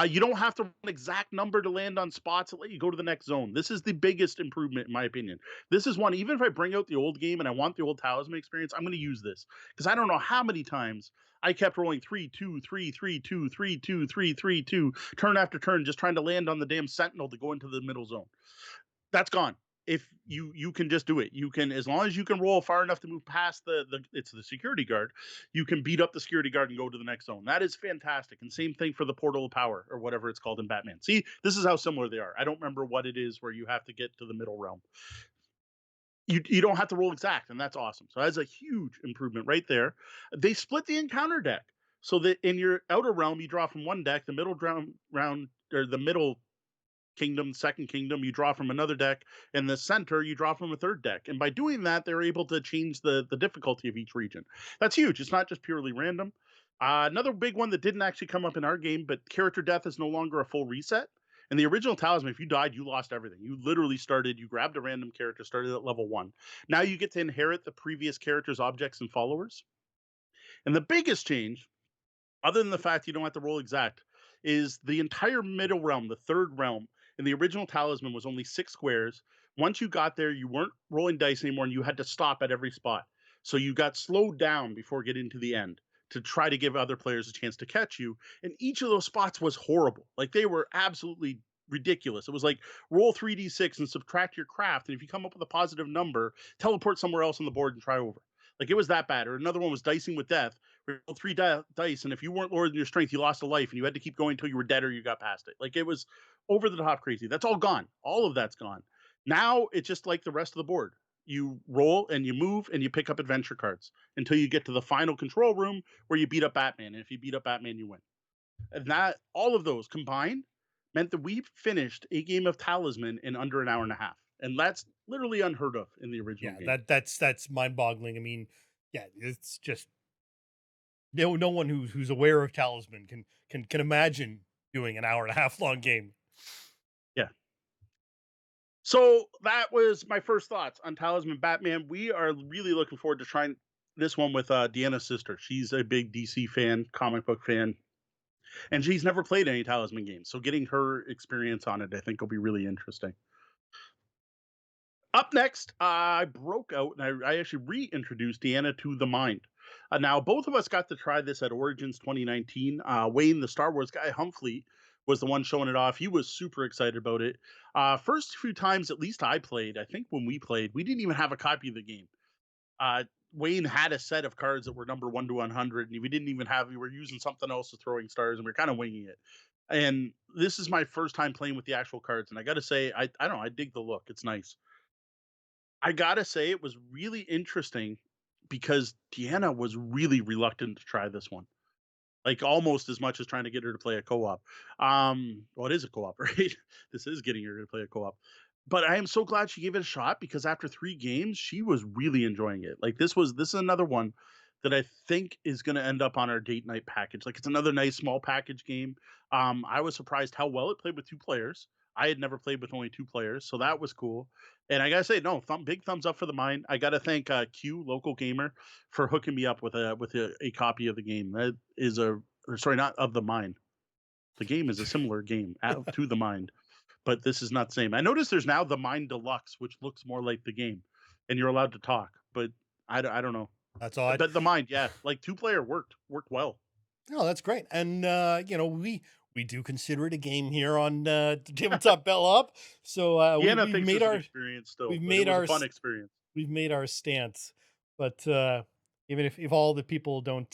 You don't have to run an exact number to land on spots that let you go to the next zone. This is the biggest improvement, in my opinion. This is one, even if I bring out the old game and I want the old Talisman experience, I'm going to use this. Because I don't know how many times I kept rolling 3, 2, 3, 3, 2, 3, 2, 3, 3, 2, turn after turn, just trying to land on the damn sentinel to go into the middle zone. That's gone. If you can just do it, you can, as long as you can roll far enough to move past the it's the security guard, you can beat up the security guard and go to the next zone. That is fantastic. And same thing for the portal of power or whatever it's called in Batman. See, this is how similar they are. I don't remember what it is where you have to get to the middle realm. You don't have to roll exact, and that's awesome. So that's a huge improvement right there. They split the encounter deck so that in your outer realm you draw from one deck, the middle round or the middle kingdom, second kingdom, you draw from another deck, and the center, you draw from a third deck. And by doing that, they're able to change the difficulty of each region. That's huge. It's not just purely random. Another big one that didn't actually come up in our game, but character death is no longer a full reset. In the original Talisman, if you died, you lost everything. You literally started, you grabbed a random character, started at level 1. Now you get to inherit the previous character's objects and followers. And the biggest change, other than the fact you don't have to roll exact, is the entire middle realm, the third realm. In the original Talisman was only 6 squares. Once you got there, you weren't rolling dice anymore, and you had to stop at every spot. So you got slowed down before getting to the end to try to give other players a chance to catch you. And each of those spots was horrible. Like, they were absolutely ridiculous. It was like roll 3d6 and subtract your craft, and if you come up with a positive number, teleport somewhere else on the board and try over. Like, it was that bad. Or another one was dicing with death. We rolled 3 dice, and if you weren't lower than your strength, you lost a life, and you had to keep going until you were dead or you got past it. Like, it was over the top crazy. That's all gone. All of that's gone. Now it's just like the rest of the board. You roll and you move and you pick up adventure cards until you get to the final control room where you beat up Batman. And if you beat up Batman, you win. And that, all of those combined, meant that we finished a game of Talisman in under an hour and a half. And that's literally unheard of in the original Yeah, game. that's mind-boggling. I mean, yeah, it's just no one who's aware of Talisman can imagine doing an hour and a half long game. Yeah. So that was my first thoughts on Talisman Batman. We are really looking forward to trying this one with Deanna's sister. She's a big DC fan, comic book fan, and she's never played any Talisman games. So getting her experience on it, I think, will be really interesting. Up next, I broke out and I actually reintroduced Deanna to the Mind. Now, both of us got to try this at Origins 2019. Wayne, the Star Wars guy, Humphrey, was the one showing it off. He was super excited about it. First few times, at least I played, I think when we played, we didn't even have a copy of the game. Wayne had a set of cards that were number 1 to 100, and we didn't even have, we were using something else to throwing stars, and we were kind of winging it. And this is my first time playing with the actual cards, and I got to say, I don't know, I dig the look. It's nice. I gotta say it was really interesting because Deanna was really reluctant to try this one. Like, almost as much as trying to get her to play a co-op. Well, it is a co-op, right? This is getting her to play a co-op. But I am so glad she gave it a shot because after 3 games, she was really enjoying it. Like, this is another one that I think is going to end up on our date night package. Like, it's another nice small package game. I was surprised how well it played with 2 players. I had never played with only 2 players, so that was cool. And I gotta say, no, big thumbs up for the Mind. I gotta thank Q, local gamer, for hooking me up with a copy of the game. That is sorry, not of the Mind. The game is a similar game to the Mind, but this is not the same. I noticed there's now the Mind Deluxe, which looks more like the game, and you're allowed to talk. But I don't know. That's odd. But the Mind, yeah, like 2-player worked well. No, that's great. And we do consider it a game here on Tabletop Bellhop. So Deanna we've thinks made it's an our experience still, we've but made it was our a fun experience. we've made our stance. But even if all the people don't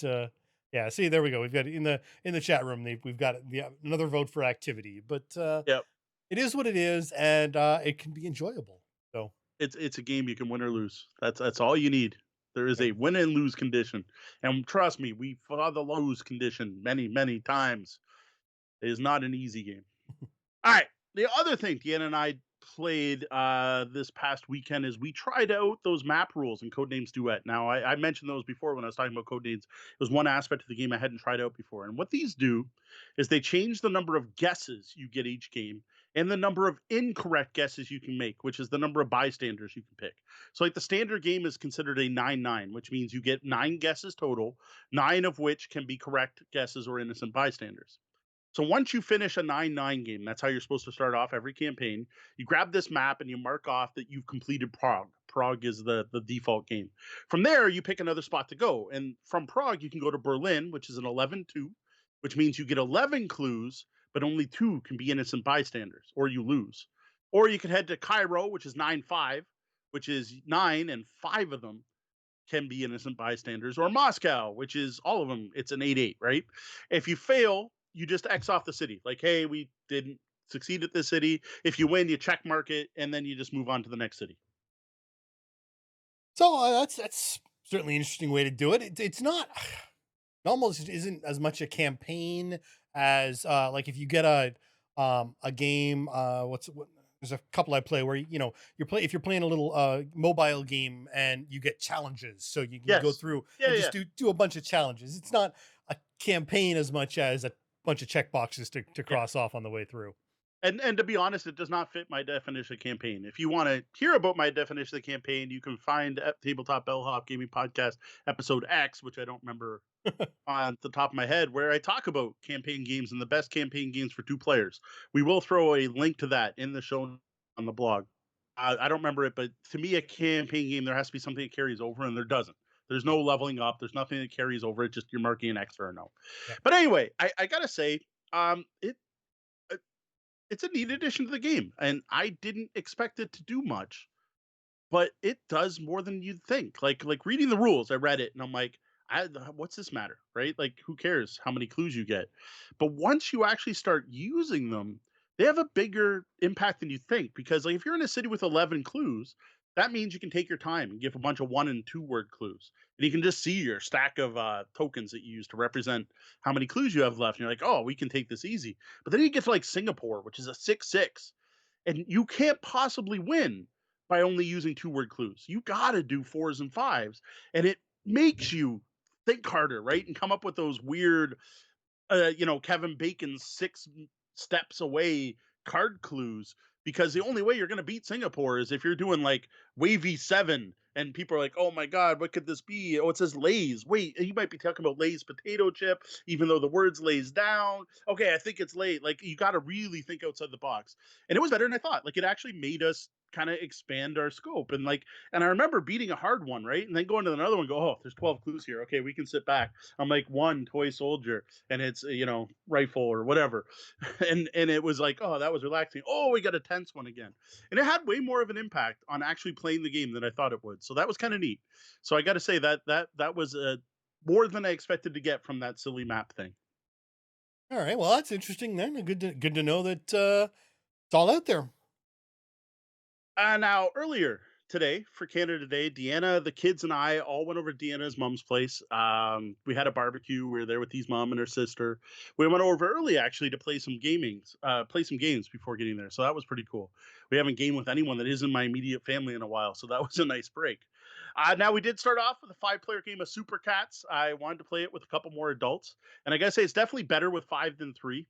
yeah, see, there we go. We've got in the chat room, we've got another vote for activity. But Yep. it is what it is, and it can be enjoyable. So It's a game you can win or lose. That's all you need. There is Yep. a win and lose condition. And trust me, we saw the lose condition many, many times. It is not an easy game. All right. The other thing Deanna and I played this past weekend is we tried out those map rules in Codenames Duet. Now, I mentioned those before when I was talking about Codenames. It was one aspect of the game I hadn't tried out before. And what these do is they change the number of guesses you get each game and the number of incorrect guesses you can make, which is the number of bystanders you can pick. So, like the standard game is considered a 9-9, which means you get 9 guesses total, 9 of which can be correct guesses or innocent bystanders. So once you finish a 9-9 game, that's how you're supposed to start off every campaign. You grab this map and you mark off that you've completed Prague. Prague is the default game. From there, you pick another spot to go. And from Prague, you can go to Berlin, which is an 11-2, which means you get 11 clues, but only 2 can be innocent bystanders, or you lose. Or you can head to Cairo, which is 9-5, which is 9 and 5 of them can be innocent bystanders, or Moscow, which is all of them. It's an 8-8, right? If you fail, you just X off the city. Like, hey, we didn't succeed at this city. If you win, you check mark it, and then you just move on to the next city. So that's certainly an interesting way to do it. It's not it almost isn't as much a campaign as like if you get a game what there's a couple I play where if you're playing a little mobile game and you get challenges, so you can go Yes. through Yeah, and yeah. just do a bunch of challenges. It's not a campaign as much as a bunch of check boxes to Yeah. cross off on the way through. And to be honest, it does not fit my definition of campaign. If you want to hear about my definition of campaign, you can find at Tabletop Bellhop Gaming Podcast episode X, which I don't remember on the top of my head, where I talk about campaign games and the best campaign games for 2 players. We will throw a link to that in the show on the blog. I don't remember it, but to me, a campaign game, there has to be something that carries over, and there doesn't. There's no leveling up. There's nothing that carries over. It's just you're marking an X or a no. Yeah. But anyway, I gotta say, it's a neat addition to the game, and I didn't expect it to do much, but it does more than you'd think. Like reading the rules, I read it and I'm like, what's this matter, right? Like, who cares how many clues you get? But once you actually start using them, they have a bigger impact than you think. Because like if you're in a city with 11 clues, that means you can take your time and give a bunch of 1 and 2 word clues, and you can just see your stack of tokens that you use to represent how many clues you have left. And you're like, oh, we can take this easy. But then you get to like Singapore, which is a 6-6, and you can't possibly win by only using 2 word clues. You got to do 4s and 5s, and it makes you think harder, right? And come up with those weird, Kevin Bacon's 6 steps away card clues. Because the only way you're going to beat Singapore is if you're doing like wavy 7, and people are like, oh my God, what could this be? Oh, it says Lay's. Wait, you might be talking about Lay's potato chip, even though the words lays down. Okay, I think it's Lay. Like, you got to really think outside the box. And it was better than I thought. Like, it actually made us kind of expand our scope. And I remember beating a hard one, right? And then going to another one, go, oh, there's 12 clues here. Okay, we can sit back. I'm like, 1 toy soldier, and it's, rifle or whatever. And it was like, oh, that was relaxing. Oh, we got a tense one again. And it had way more of an impact on actually playing the game than I thought it would. So that was kind of neat. So I got to say that was more than I expected to get from that silly map thing. All right, well that's interesting then. Good to know that it's all out there. Now, earlier today for Canada Day, Deanna, the kids, and I all went over to Deanna's mom's place. We had a barbecue. We were there with his mom and her sister. We went over early actually to play some games before getting there. So that was pretty cool. We haven't gamed with anyone that isn't my immediate family in a while, so that was a nice break. Now we did start off with a 5-player game of Super Cats. I wanted to play it with a couple more adults, and I gotta say it's definitely better with 5 than 3.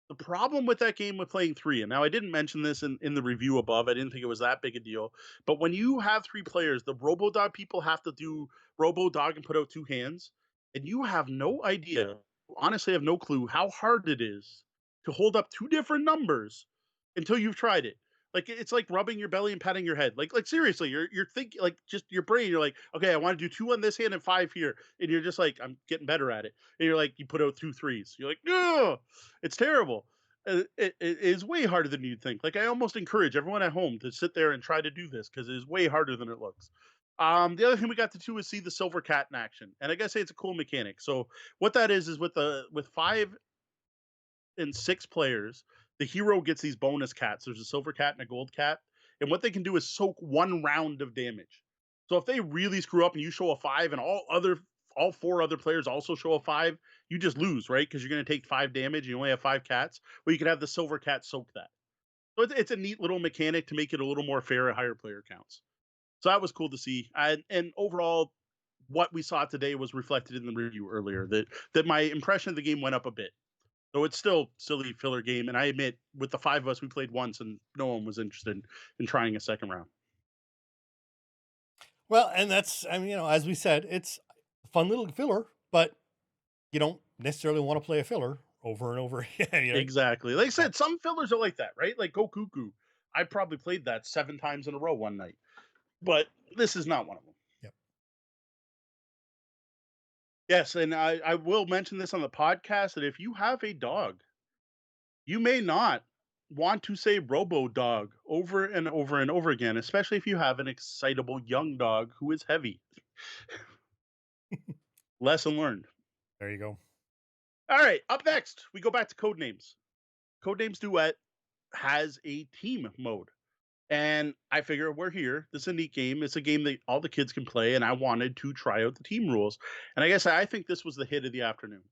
The problem with that game with playing 3, and now I didn't mention this in the review above, I didn't think it was that big a deal, but when you have 3 players, the RoboDog people have to do RoboDog and put out 2 hands, and you have no idea, honestly, I have no clue how hard it is to hold up 2 different numbers until you've tried it. Like, it's like rubbing your belly and patting your head. Like seriously, you're thinking, like, just your brain, you're like, okay, I want to do 2 on this hand and 5 here, and you're just like, I'm getting better at it. And you're like, you put out 2 threes. You're like, no, it's terrible. It is way harder than you'd think. Like, I almost encourage everyone at home to sit there and try to do this because it is way harder than it looks. The other thing we got to do is see the silver cat in action, and I gotta say it's a cool mechanic. So what that is with 5 and 6 players, the hero gets these bonus cats. There's a silver cat and a gold cat, and what they can do is soak 1 round of damage. So if they really screw up and you show a 5 and all 4 other players also show a 5, you just lose, right? Because you're going to take 5 damage. And you only have 5 cats. Well, you could have the silver cat soak that. So it's a neat little mechanic to make it a little more fair at higher player counts. So that was cool to see. And overall, what we saw today was reflected in the review earlier. That my impression of the game went up a bit. So it's still silly filler game. And I admit, with the 5 of us, we played once, and no one was interested in trying a second round. Well, and that's, I mean, as we said, it's a fun little filler, but you don't necessarily want to play a filler over and over again. Exactly. Like I said, some fillers are like that, right? Like Go Cuckoo. I probably played that 7 times in a row one night, but this is not one of them. Yep. Yes, and I will mention this on the podcast that if you have a dog, you may not want to say Robo Dog over and over and over again, especially if you have an excitable young dog who is heavy. Lesson learned. There you go. All right, up next, we go back to Codenames. Codenames Duet has a team mode. And I figure we're here. This is a neat game. It's a game that all the kids can play, and I wanted to try out the team rules. And I guess I think this was the hit of the afternoon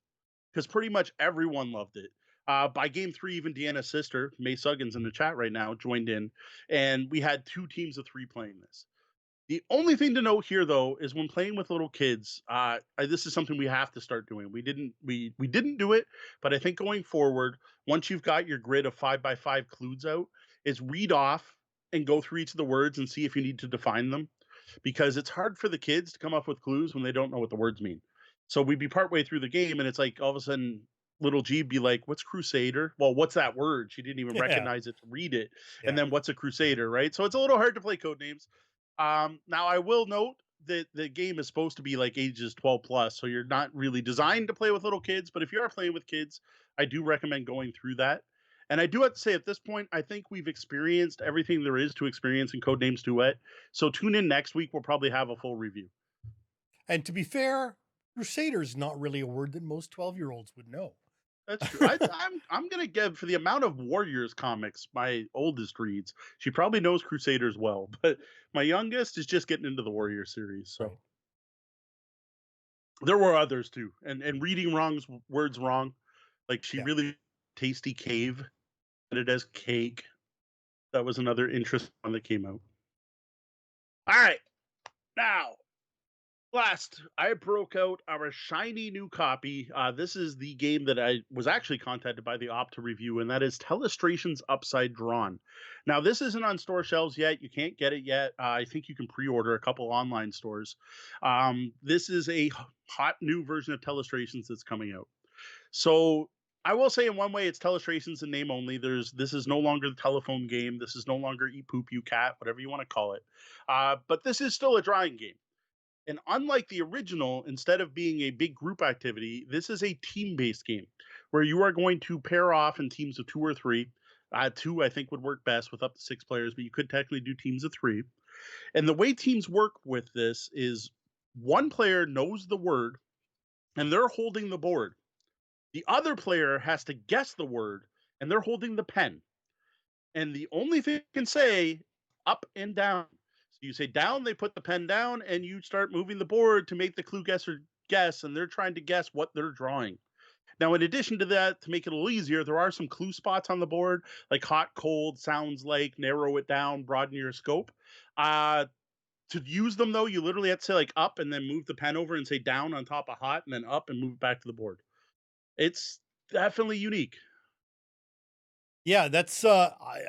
because pretty much everyone loved it. By game 3, even Deanna's sister, May Suggins, in the chat right now, joined in, and we had 2 teams of 3 playing this. The only thing to note here, though, is when playing with little kids, this is something we have to start doing. We didn't do it, but I think going forward, once you've got your grid of 5x5 clues out, is read off and go through each of the words and see if you need to define them, because it's hard for the kids to come up with clues when they don't know what the words mean. So we'd be partway through the game, and it's like all of a sudden, little G be like, "What's Crusader?" Well, what's that word? She didn't even recognize it to read it, and then what's a Crusader, right? So it's a little hard to play Codenames. Now I will note that the game is supposed to be like ages 12 plus, so you're not really designed to play with little kids. But if you are playing with kids, I do recommend going through that. And I do have to say, at this point, I think we've experienced everything there is to experience in Codenames Duet. So tune in next week. We'll probably have a full review. And to be fair, Crusader is not really a word that most 12-year-olds would know. That's true. I'm gonna give, for the amount of Warriors comics my oldest reads, she probably knows Crusaders well, but my youngest is just getting into the Warrior series. So Right. there were others too, and reading words wrong, like she really tasty cave, and it as cake. That was another interesting one that came out. All right, now. Last, I broke out our shiny new copy. This is the game that I was actually contacted by the op to review, and that is Telestrations Upside Drawn. Now, this isn't on store shelves yet. You can't get it yet. I think you can pre-order a couple online stores. This is a hot new version of Telestrations that's coming out. So I will say, in one way, it's Telestrations in name only. This is no longer the telephone game. This is no longer Eat Poop You Cat, whatever you want to call it. But this is still a drawing game. And unlike the original, instead of being a big group activity, this is a team-based game where you are going to pair off in teams of 2 or 3. 2, I think, would work best with up to 6 players, but you could technically do teams of 3. And the way teams work with this is one player knows the word, and they're holding the board. The other player has to guess the word, and they're holding the pen. And the only thing you can say, up and down. You say down, they put the pen down, and you start moving the board to make the clue guesser guess, and they're trying to guess what they're drawing. Now, in addition to that, to make it a little easier, there are some clue spots on the board, like hot, cold, sounds like, narrow it down, broaden your scope. To use them, though, you literally have to say like up and then move the pen over and say down on top of hot, and then up and move it back to the board. It's definitely unique. Yeah, that's I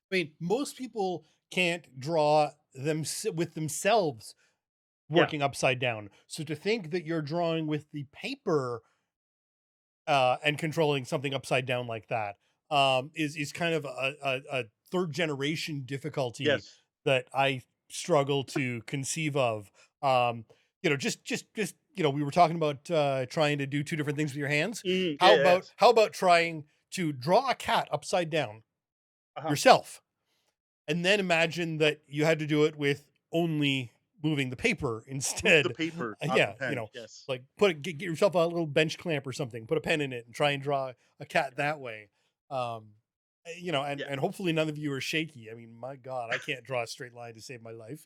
mean, most people can't draw them with themselves working upside down. So to think that you're drawing with the paper and controlling something upside down like that is kind of a third generation difficulty that I struggle to conceive of. Just we were talking about trying to do 2 different things with your hands. How about trying to draw a cat upside down yourself, and then imagine that you had to do it with only moving the paper instead. Move the paper, like get yourself a little bench clamp or something, put a pen in it, and try and draw a cat that way. And hopefully none of you are shaky. I mean, my God, I can't draw a straight line to save my life.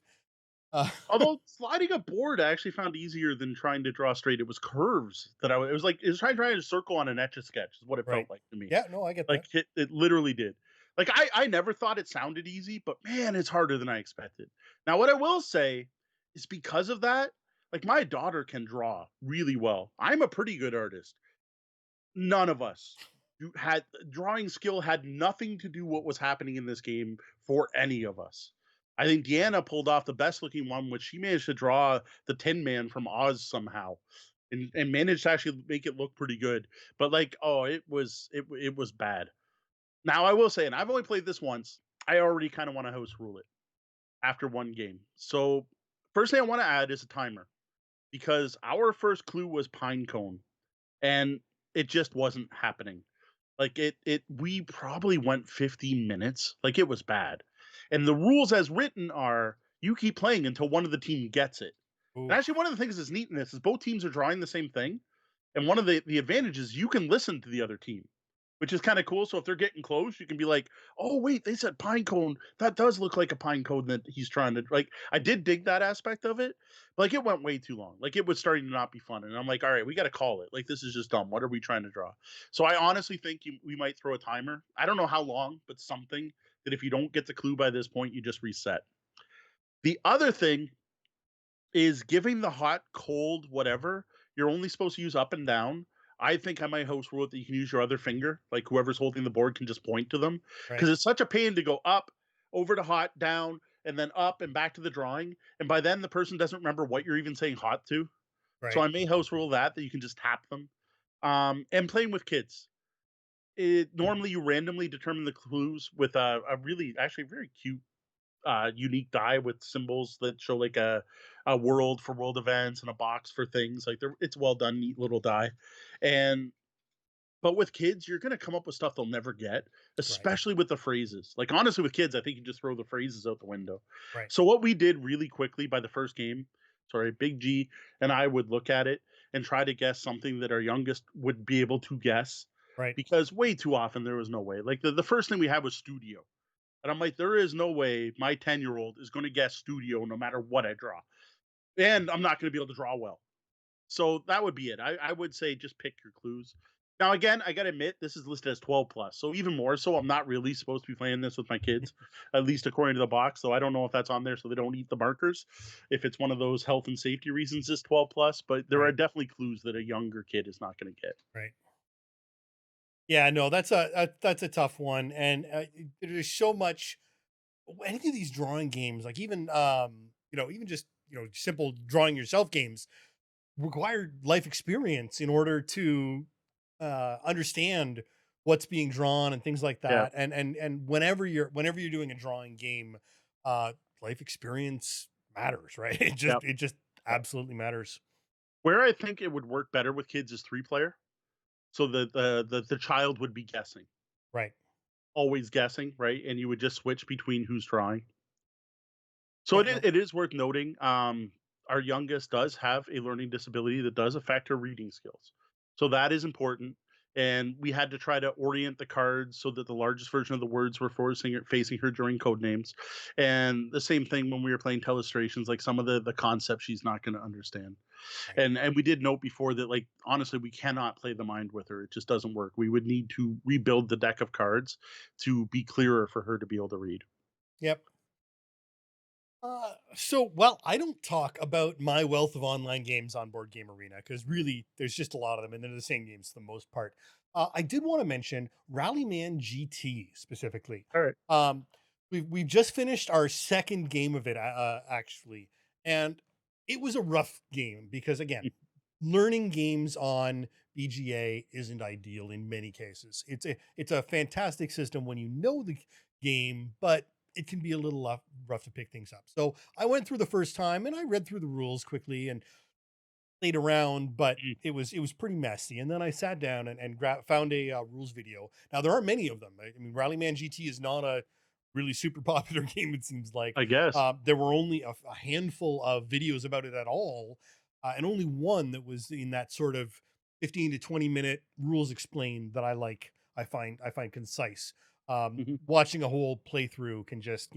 Uh, Although sliding a board I actually found easier than trying to draw straight. It was curves that it was like it was trying to circle on an Etch-a-Sketch is what it right. felt like to me. Yeah, no, I get Like that. it literally did. Like I never thought it sounded easy, but man, it's harder than I expected. Now, what I will say is because of that, like my daughter can draw really well. I'm a pretty good artist. None of us had drawing skill had nothing to do what was happening in this game for any of us. I think Deanna pulled off the best looking one, which she managed to draw the Tin Man from Oz somehow, and managed to actually make it look pretty good. But like, oh, it was bad. Now I will say, and I've only played this once. I already kind of want to house rule it after one game. So first thing I want to add is a timer because our first clue was pine cone, and it just wasn't happening. Like we probably went 15 minutes. Like it was bad. And the rules as written are you keep playing until one of the team gets it. And Ooh, actually one of the things that's neat in this is both teams are drawing the same thing. And one of the advantages you can listen to the other team, which is kind of cool. So if they're getting close, you can be like, "Oh wait, they said pine cone. That does look like a pine cone that he's trying to like." I did dig that aspect of it, but like it went way too long. Like it was starting to not be fun, and I'm like, "All right, we got to call it. Like this is just dumb. What are we trying to draw?" So I honestly think we might throw a timer. I don't know how long, but something that if you don't get the clue by this point, you just reset. The other thing is giving the hot, cold, whatever. You're only supposed to use up and down. I think I might host rule it that you can use your other finger. Like whoever's holding the board can just point to them because right. it's such a pain to go up, over to hot, down, and then up and back to the drawing. And by then the person doesn't remember what you're even saying hot to. So Right. I may host rule that you can just tap them. And playing with kids. Normally you randomly determine the clues with a really actually very cute unique die with symbols that show like a world for world events and a box for things. Like it's well done, neat little die. And but with kids, you're gonna come up with stuff they'll never get, Right. especially with the phrases. Like honestly, with kids, I think you just throw the phrases out the window. Right. So what we did really quickly by the first game, sorry, Big G and I would look at it and try to guess something that our youngest would be able to guess. Right. Because way too often there was no way. Like the first thing we had was studio. And I'm like, there is no way my 10-year-old is going to guess studio no matter what I draw. And I'm not going to be able to draw well. So that would be it. I would say just pick your clues. Now, again, I got to admit, this is listed as 12 plus. So even more so, I'm not really supposed to be playing this with my kids, at least according to the box. So I don't know if that's on there so they don't eat the markers. If it's one of those health and safety reasons, it's 12 plus. But there are Right. definitely clues that a younger kid is not going to get. Right. Yeah, no, that's a tough one, and there's so much. Any of these drawing games, like even even just simple drawing yourself games, require life experience in order to understand what's being drawn and things like Yeah. that. And whenever you're doing a drawing game, uh, life experience matters, right? Yeah. It just absolutely matters. Where I think it would work better with kids is 3 player. So the child would be guessing, Right. always guessing, right? And you would just switch between who's drawing. So Yeah. No. it is worth noting. Our youngest does have a learning disability that does affect her reading skills, so that is important. And we had to try to orient the cards so that the largest version of the words were facing her during code names. And the same thing when we were playing Telestrations, like some of the concepts she's not going to understand. Right. And we did note before that, like honestly, we cannot play the mind with her. It just doesn't work. We would need to rebuild the deck of cards to be clearer for her to be able to read. Yep. So, I don't talk about my wealth of online games on Board Game Arena because really there's just a lot of them and they're the same games for the most part. I did want to mention Rallyman GT specifically. All right. Um, we've just finished our second game of it, actually, and it was a rough game because again, learning games on BGA isn't ideal in many cases. It's a fantastic system when you know the game, but it can be a little rough to pick things up. So I went through the first time and I read through the rules quickly and played around, but it was pretty messy. And then I sat down and found a rules video. Now there aren't many of them. I mean, Rallyman GT is not a really super popular game. It seems like I guess. there were only a handful of videos about it at all, and only one that was in that sort of 15 to 20-minute rules explained that I like. I find concise. Mhm. Watching a whole playthrough can just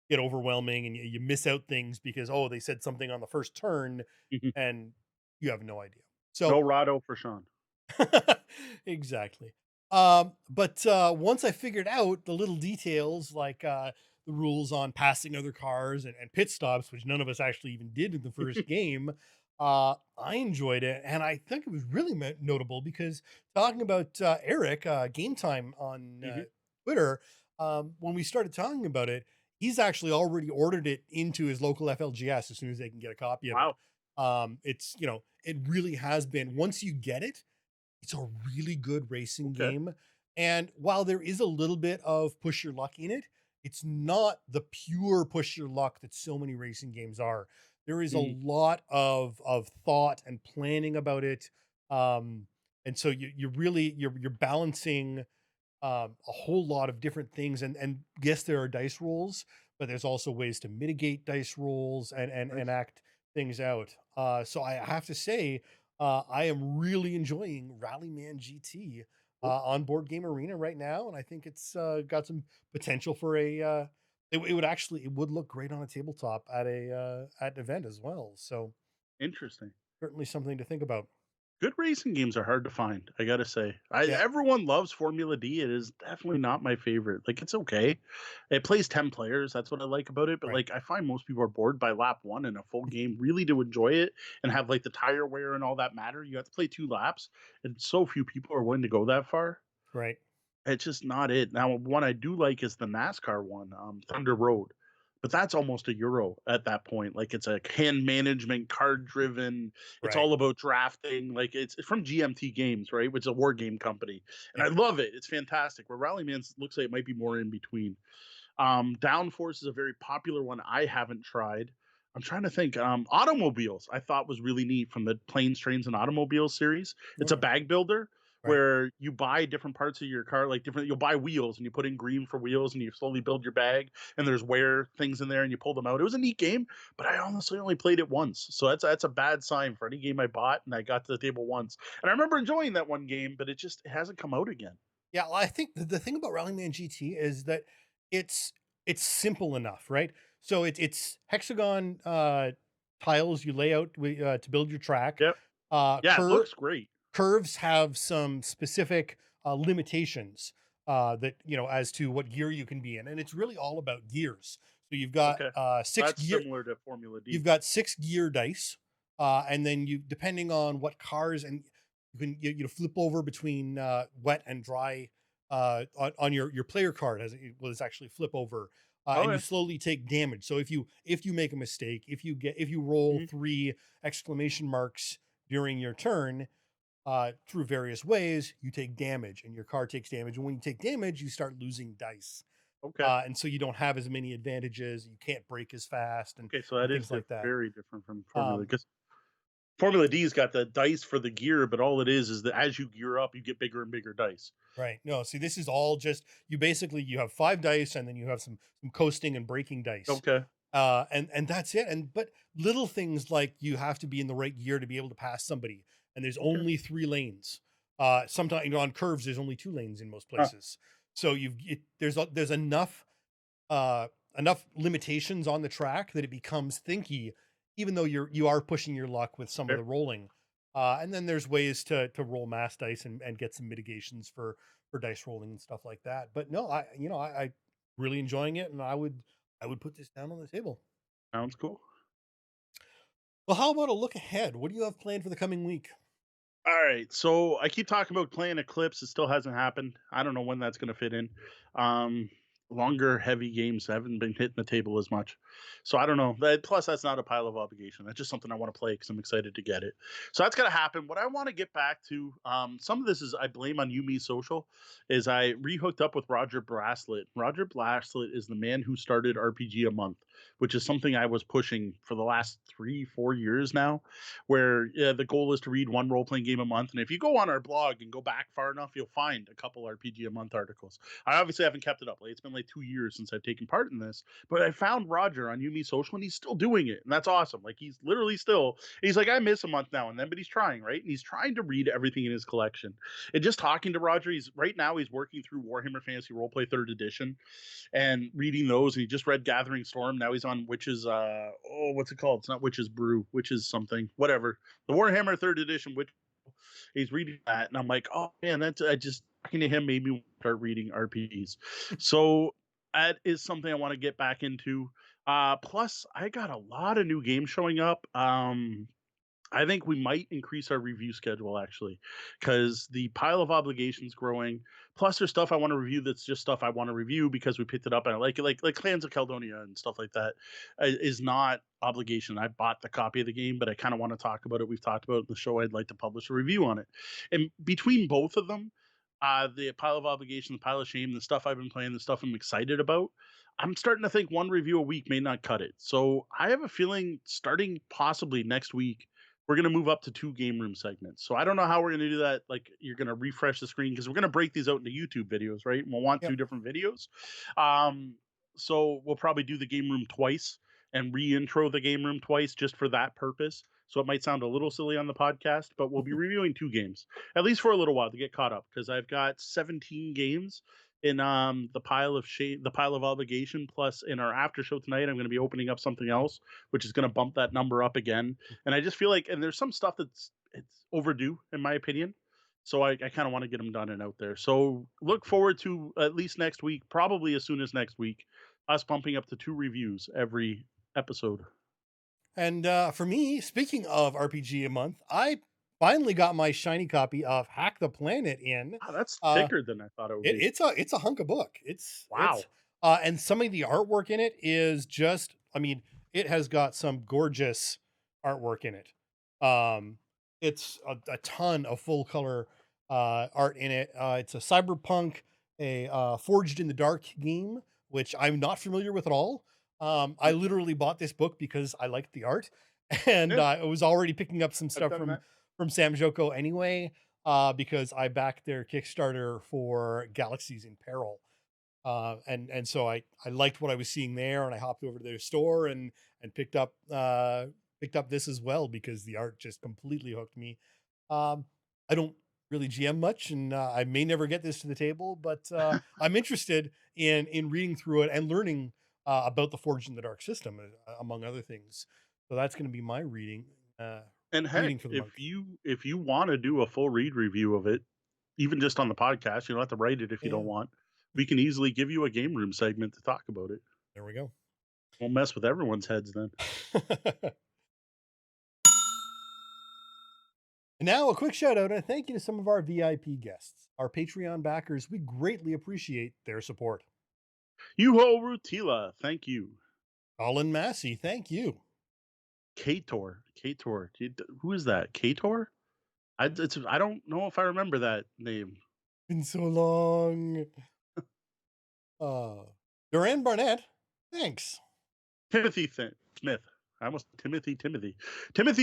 get overwhelming and you miss out things because they said something on the first turn Mhm. and you have no idea. No So Rado for Sean. exactly. But once I figured out the little details like the rules on passing other cars and pit stops, which none of us actually even did in the first game, I enjoyed it. And I think it was really notable because talking about Eric, Game Time on Mhm. Twitter, when we started talking about it, he's actually already ordered it into his local FLGS as soon as they can get a copy of it. Wow. It's, it really has been, once you get it, it's a really good racing Okay. game. And while there is a little bit of push your luck in it, it's not the pure push your luck that so many racing games are. There is a Mhm. lot of thought and planning about it. Um, and so you really you're balancing a whole lot of different things. And yes, there are dice rolls, but there's also ways to mitigate dice rolls and Nice. act things out. So I have to say, I am really enjoying Rallyman GT Cool. on Board Game Arena right now, and I think it's got some potential for a. It would look great on a tabletop at an event as well. So Interesting. certainly something to think about. Good racing games are hard to find, I gotta say. Yeah, Everyone loves Formula D. It is definitely not my favorite. Like, it's okay. It plays 10 players. That's what I like about it. But right. like, I find most people are bored by lap one, and a full game really to enjoy it and have like the tire wear and all that matter. You have to play 2 laps, and so few people are willing to go that far. Right. It's just not it. Now, one I do like is the NASCAR one, Thunder Road, but that's almost a Euro at that point. Like, it's a hand management, card driven. It's Right. all about drafting. Like, it's from GMT Games, right? Which is a war game company, and I Yep. love it. It's fantastic. Where Rallyman looks like it might be more in between. Downforce is a very popular one I haven't tried. I'm trying to think. Automobiles I thought was really neat from the Planes, Trains, and Automobiles series. It's a Mm, bag builder right. where you buy different parts of your car, like different. You'll buy wheels and you put in green for wheels, and you slowly build your bag. And there's wear things in there, and you pull them out. It was a neat game, but I honestly only played it once, so that's a bad sign for any game I bought. And I got to the table once, and I remember enjoying that one game, but it hasn't come out again. Yeah, well, I think the thing about Rallyman GT is that it's it's simple enough, right? So it's hexagon tiles you lay out to build your track. Yep. Uh, Yeah, it cur- looks great. Curves have some specific limitations that as to what gear you can be in, and it's really all about gears. So you've got Okay, six that's gear. similar to Formula You've D. got 6 gear dice, and then you depending on what cars and you can flip over between, wet and dry, on your player card as it was actually flip over, and you Okay. slowly take damage. So if you make a mistake, if you roll Mhm. 3 exclamation marks during your turn, through various ways, you take damage and your card takes damage. And when you take damage, you start losing dice. Okay. And so you don't have as many advantages. You can't break as fast Okay, so that and is things like that. very different from Formula, Um, because Formula D's got the dice for the gear, but all it is that as you gear up, you get bigger and bigger dice. right. No, see, this is all just you have 5 dice and then you have some coasting and breaking dice. Okay. And that's it. And but little things like you have to be in the right gear to be able to pass somebody, and there's Okay. only 3 lanes. Sometimes on curves there's only 2 lanes in most Huh. places. So there's uh enough limitations on the track that it becomes thinky, even though you are pushing your luck with some of Fair. the rolling. And then there's ways to roll mass dice and get some mitigations for dice rolling and stuff like that. But no, I really enjoying it, and I would put this down on the table. Sounds cool. Well, how about a look ahead? What do you have planned for the coming week? All right. So I keep talking about playing Eclipse. It still hasn't happened. I don't know when that's going to fit in. Um, Longer, heavy games haven't been hitting the table as much. So I don't know. Plus, that's not a pile of obligation. That's just something I want to play because I'm excited to get it. So that's going to happen. What I want to get back to, some of this is I blame on Yumi Social, is I rehooked up with Roger Braslett. Roger Braslett is the man who started RPG a Month. which is something I was pushing for the last 3-4 years now, where the goal is to read one role playing game a month. And if you go on our blog and go back far enough, you'll find a couple RPG a month articles. I obviously haven't kept it up. Like, it's been like 2 years since I've taken part in this, but I found Roger on Yumi Social and he's still doing it. And that's awesome. Like, he's literally still, he's like, I miss a month now and then, but he's trying, right? And he's trying to read everything in his collection. And just talking to Roger, he's right now he's working through Warhammer Fantasy Roleplay 3rd Edition and reading those. And he just read Gathering Storm. Now he's on Witches. What's it called? It's not Witches Brew. Witches something. Whatever. The Warhammer 3rd Edition. Which he's reading that, and I'm like, oh man, that's I just talking to him made me start reading RPGs. So that is something I want to get back into. Plus, I got a lot of new games showing up. I think we might increase our review schedule actually, because the pile of obligations growing. Plus, there's stuff I want to review that's just stuff I want to review because we picked it up and I like it, like Clans of Caledonia and stuff like that. Is not obligation. I bought the copy of the game, but I kind of want to talk about it. We've talked about it in the show. I'd like to publish a review on it, and between both of them, the pile of obligation, the pile of shame, the stuff I've been playing, the stuff I'm excited about. I'm starting to think one review a week may not cut it. So I have a feeling starting possibly next week we're going to move up to 2 game room segments. So I don't know how we're going to do that. Like, you're going to refresh the screen because we're going to break these out into YouTube videos, right? We'll want 2 different videos. So we'll probably do the game room twice and re-intro the game room twice just for that purpose. So it might sound a little silly on the podcast, but we'll be reviewing 2 games, at least for a little while to get caught up, because I've got 17 games in the pile of shame, the pile of obligation. Plus, in our after show tonight, I'm going to be opening up something else, which is going to bump that number up again. And I just feel like, and there's some stuff it's overdue in my opinion. So I kind of want to get them done and out there. So look forward to at least next week, probably as soon as next week, us bumping up to 2 reviews every episode. And for me, speaking of RPG a month, I finally got my shiny copy of Hack the Planet in. Wow, that's thicker than I thought it would be. It's a hunk of book. Wow. And some of the artwork in it is just, I mean, it has got some gorgeous artwork in it. It's a ton of full color art in it. It's a cyberpunk, a Forged in the Dark game, which I'm not familiar with at all. I literally bought this book because I liked the art, and Yeah. I was already picking up some I've stuff done that. from Sam Joko anyway, because I backed their Kickstarter for Galaxies in Peril. And so I liked what I was seeing there, and I hopped over to their store and picked up this as well because the art just completely hooked me. I don't really GM much, and I may never get this to the table, but I'm interested in reading through it and learning about the Forged in the Dark system, among other things. So that's going to be my reading. And heck, For the month. if you want to do a full read review of it, even just on the podcast, you don't have to write it if you don't want. We can easily give you a game room segment to talk about it. There we go. We'll mess with everyone's heads then. And now a quick shout out and a thank you to some of our VIP guests, our Patreon backers. We greatly appreciate their support. Yuho Rutila, thank you. Colin Massey, thank you. Kator, who is that? Kator? I don't know if I remember that name. Been so long. Duran Barnett, thanks. Timothy Smith. I almost Timothy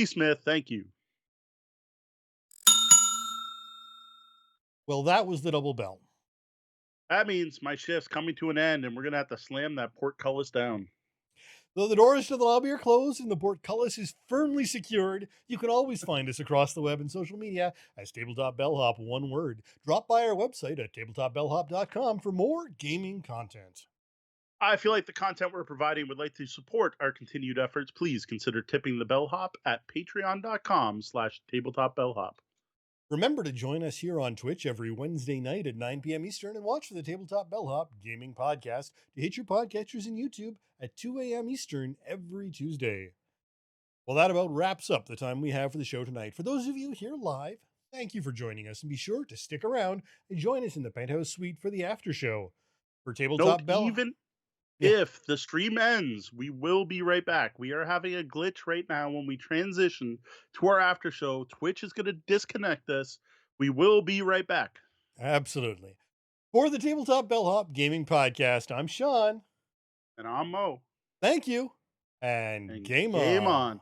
Smith, thank you. Well, that was the double bell. That means my shift's coming to an end, and we're gonna have to slam that portcullis down. Though the doors to the lobby are closed and the portcullis is firmly secured, you can always find us across the web and social media as Tabletop Bellhop, one word. Drop by our website at tabletopbellhop.com for more gaming content. I feel like the content we're providing would like to support our continued efforts. Please consider tipping the Bellhop at patreon.com/tabletopbellhop. Remember to join us here on Twitch every Wednesday night at 9 p.m. Eastern and watch for the Tabletop Bellhop Gaming Podcast to hit your podcatchers in YouTube at 2 a.m. Eastern every Tuesday. Well, that about wraps up the time we have for the show tonight. For those of you here live, thank you for joining us, and be sure to stick around and join us in the Penthouse Suite for the after show. For Tabletop Bellhop, even if the stream ends, we will be right back. We are having a glitch right now when we transition to our after show. Twitch is going to disconnect us. We will be right back. Absolutely. For the Tabletop Bellhop Gaming Podcast, I'm Sean. And I'm Mo. Thank you, and And game game on. on.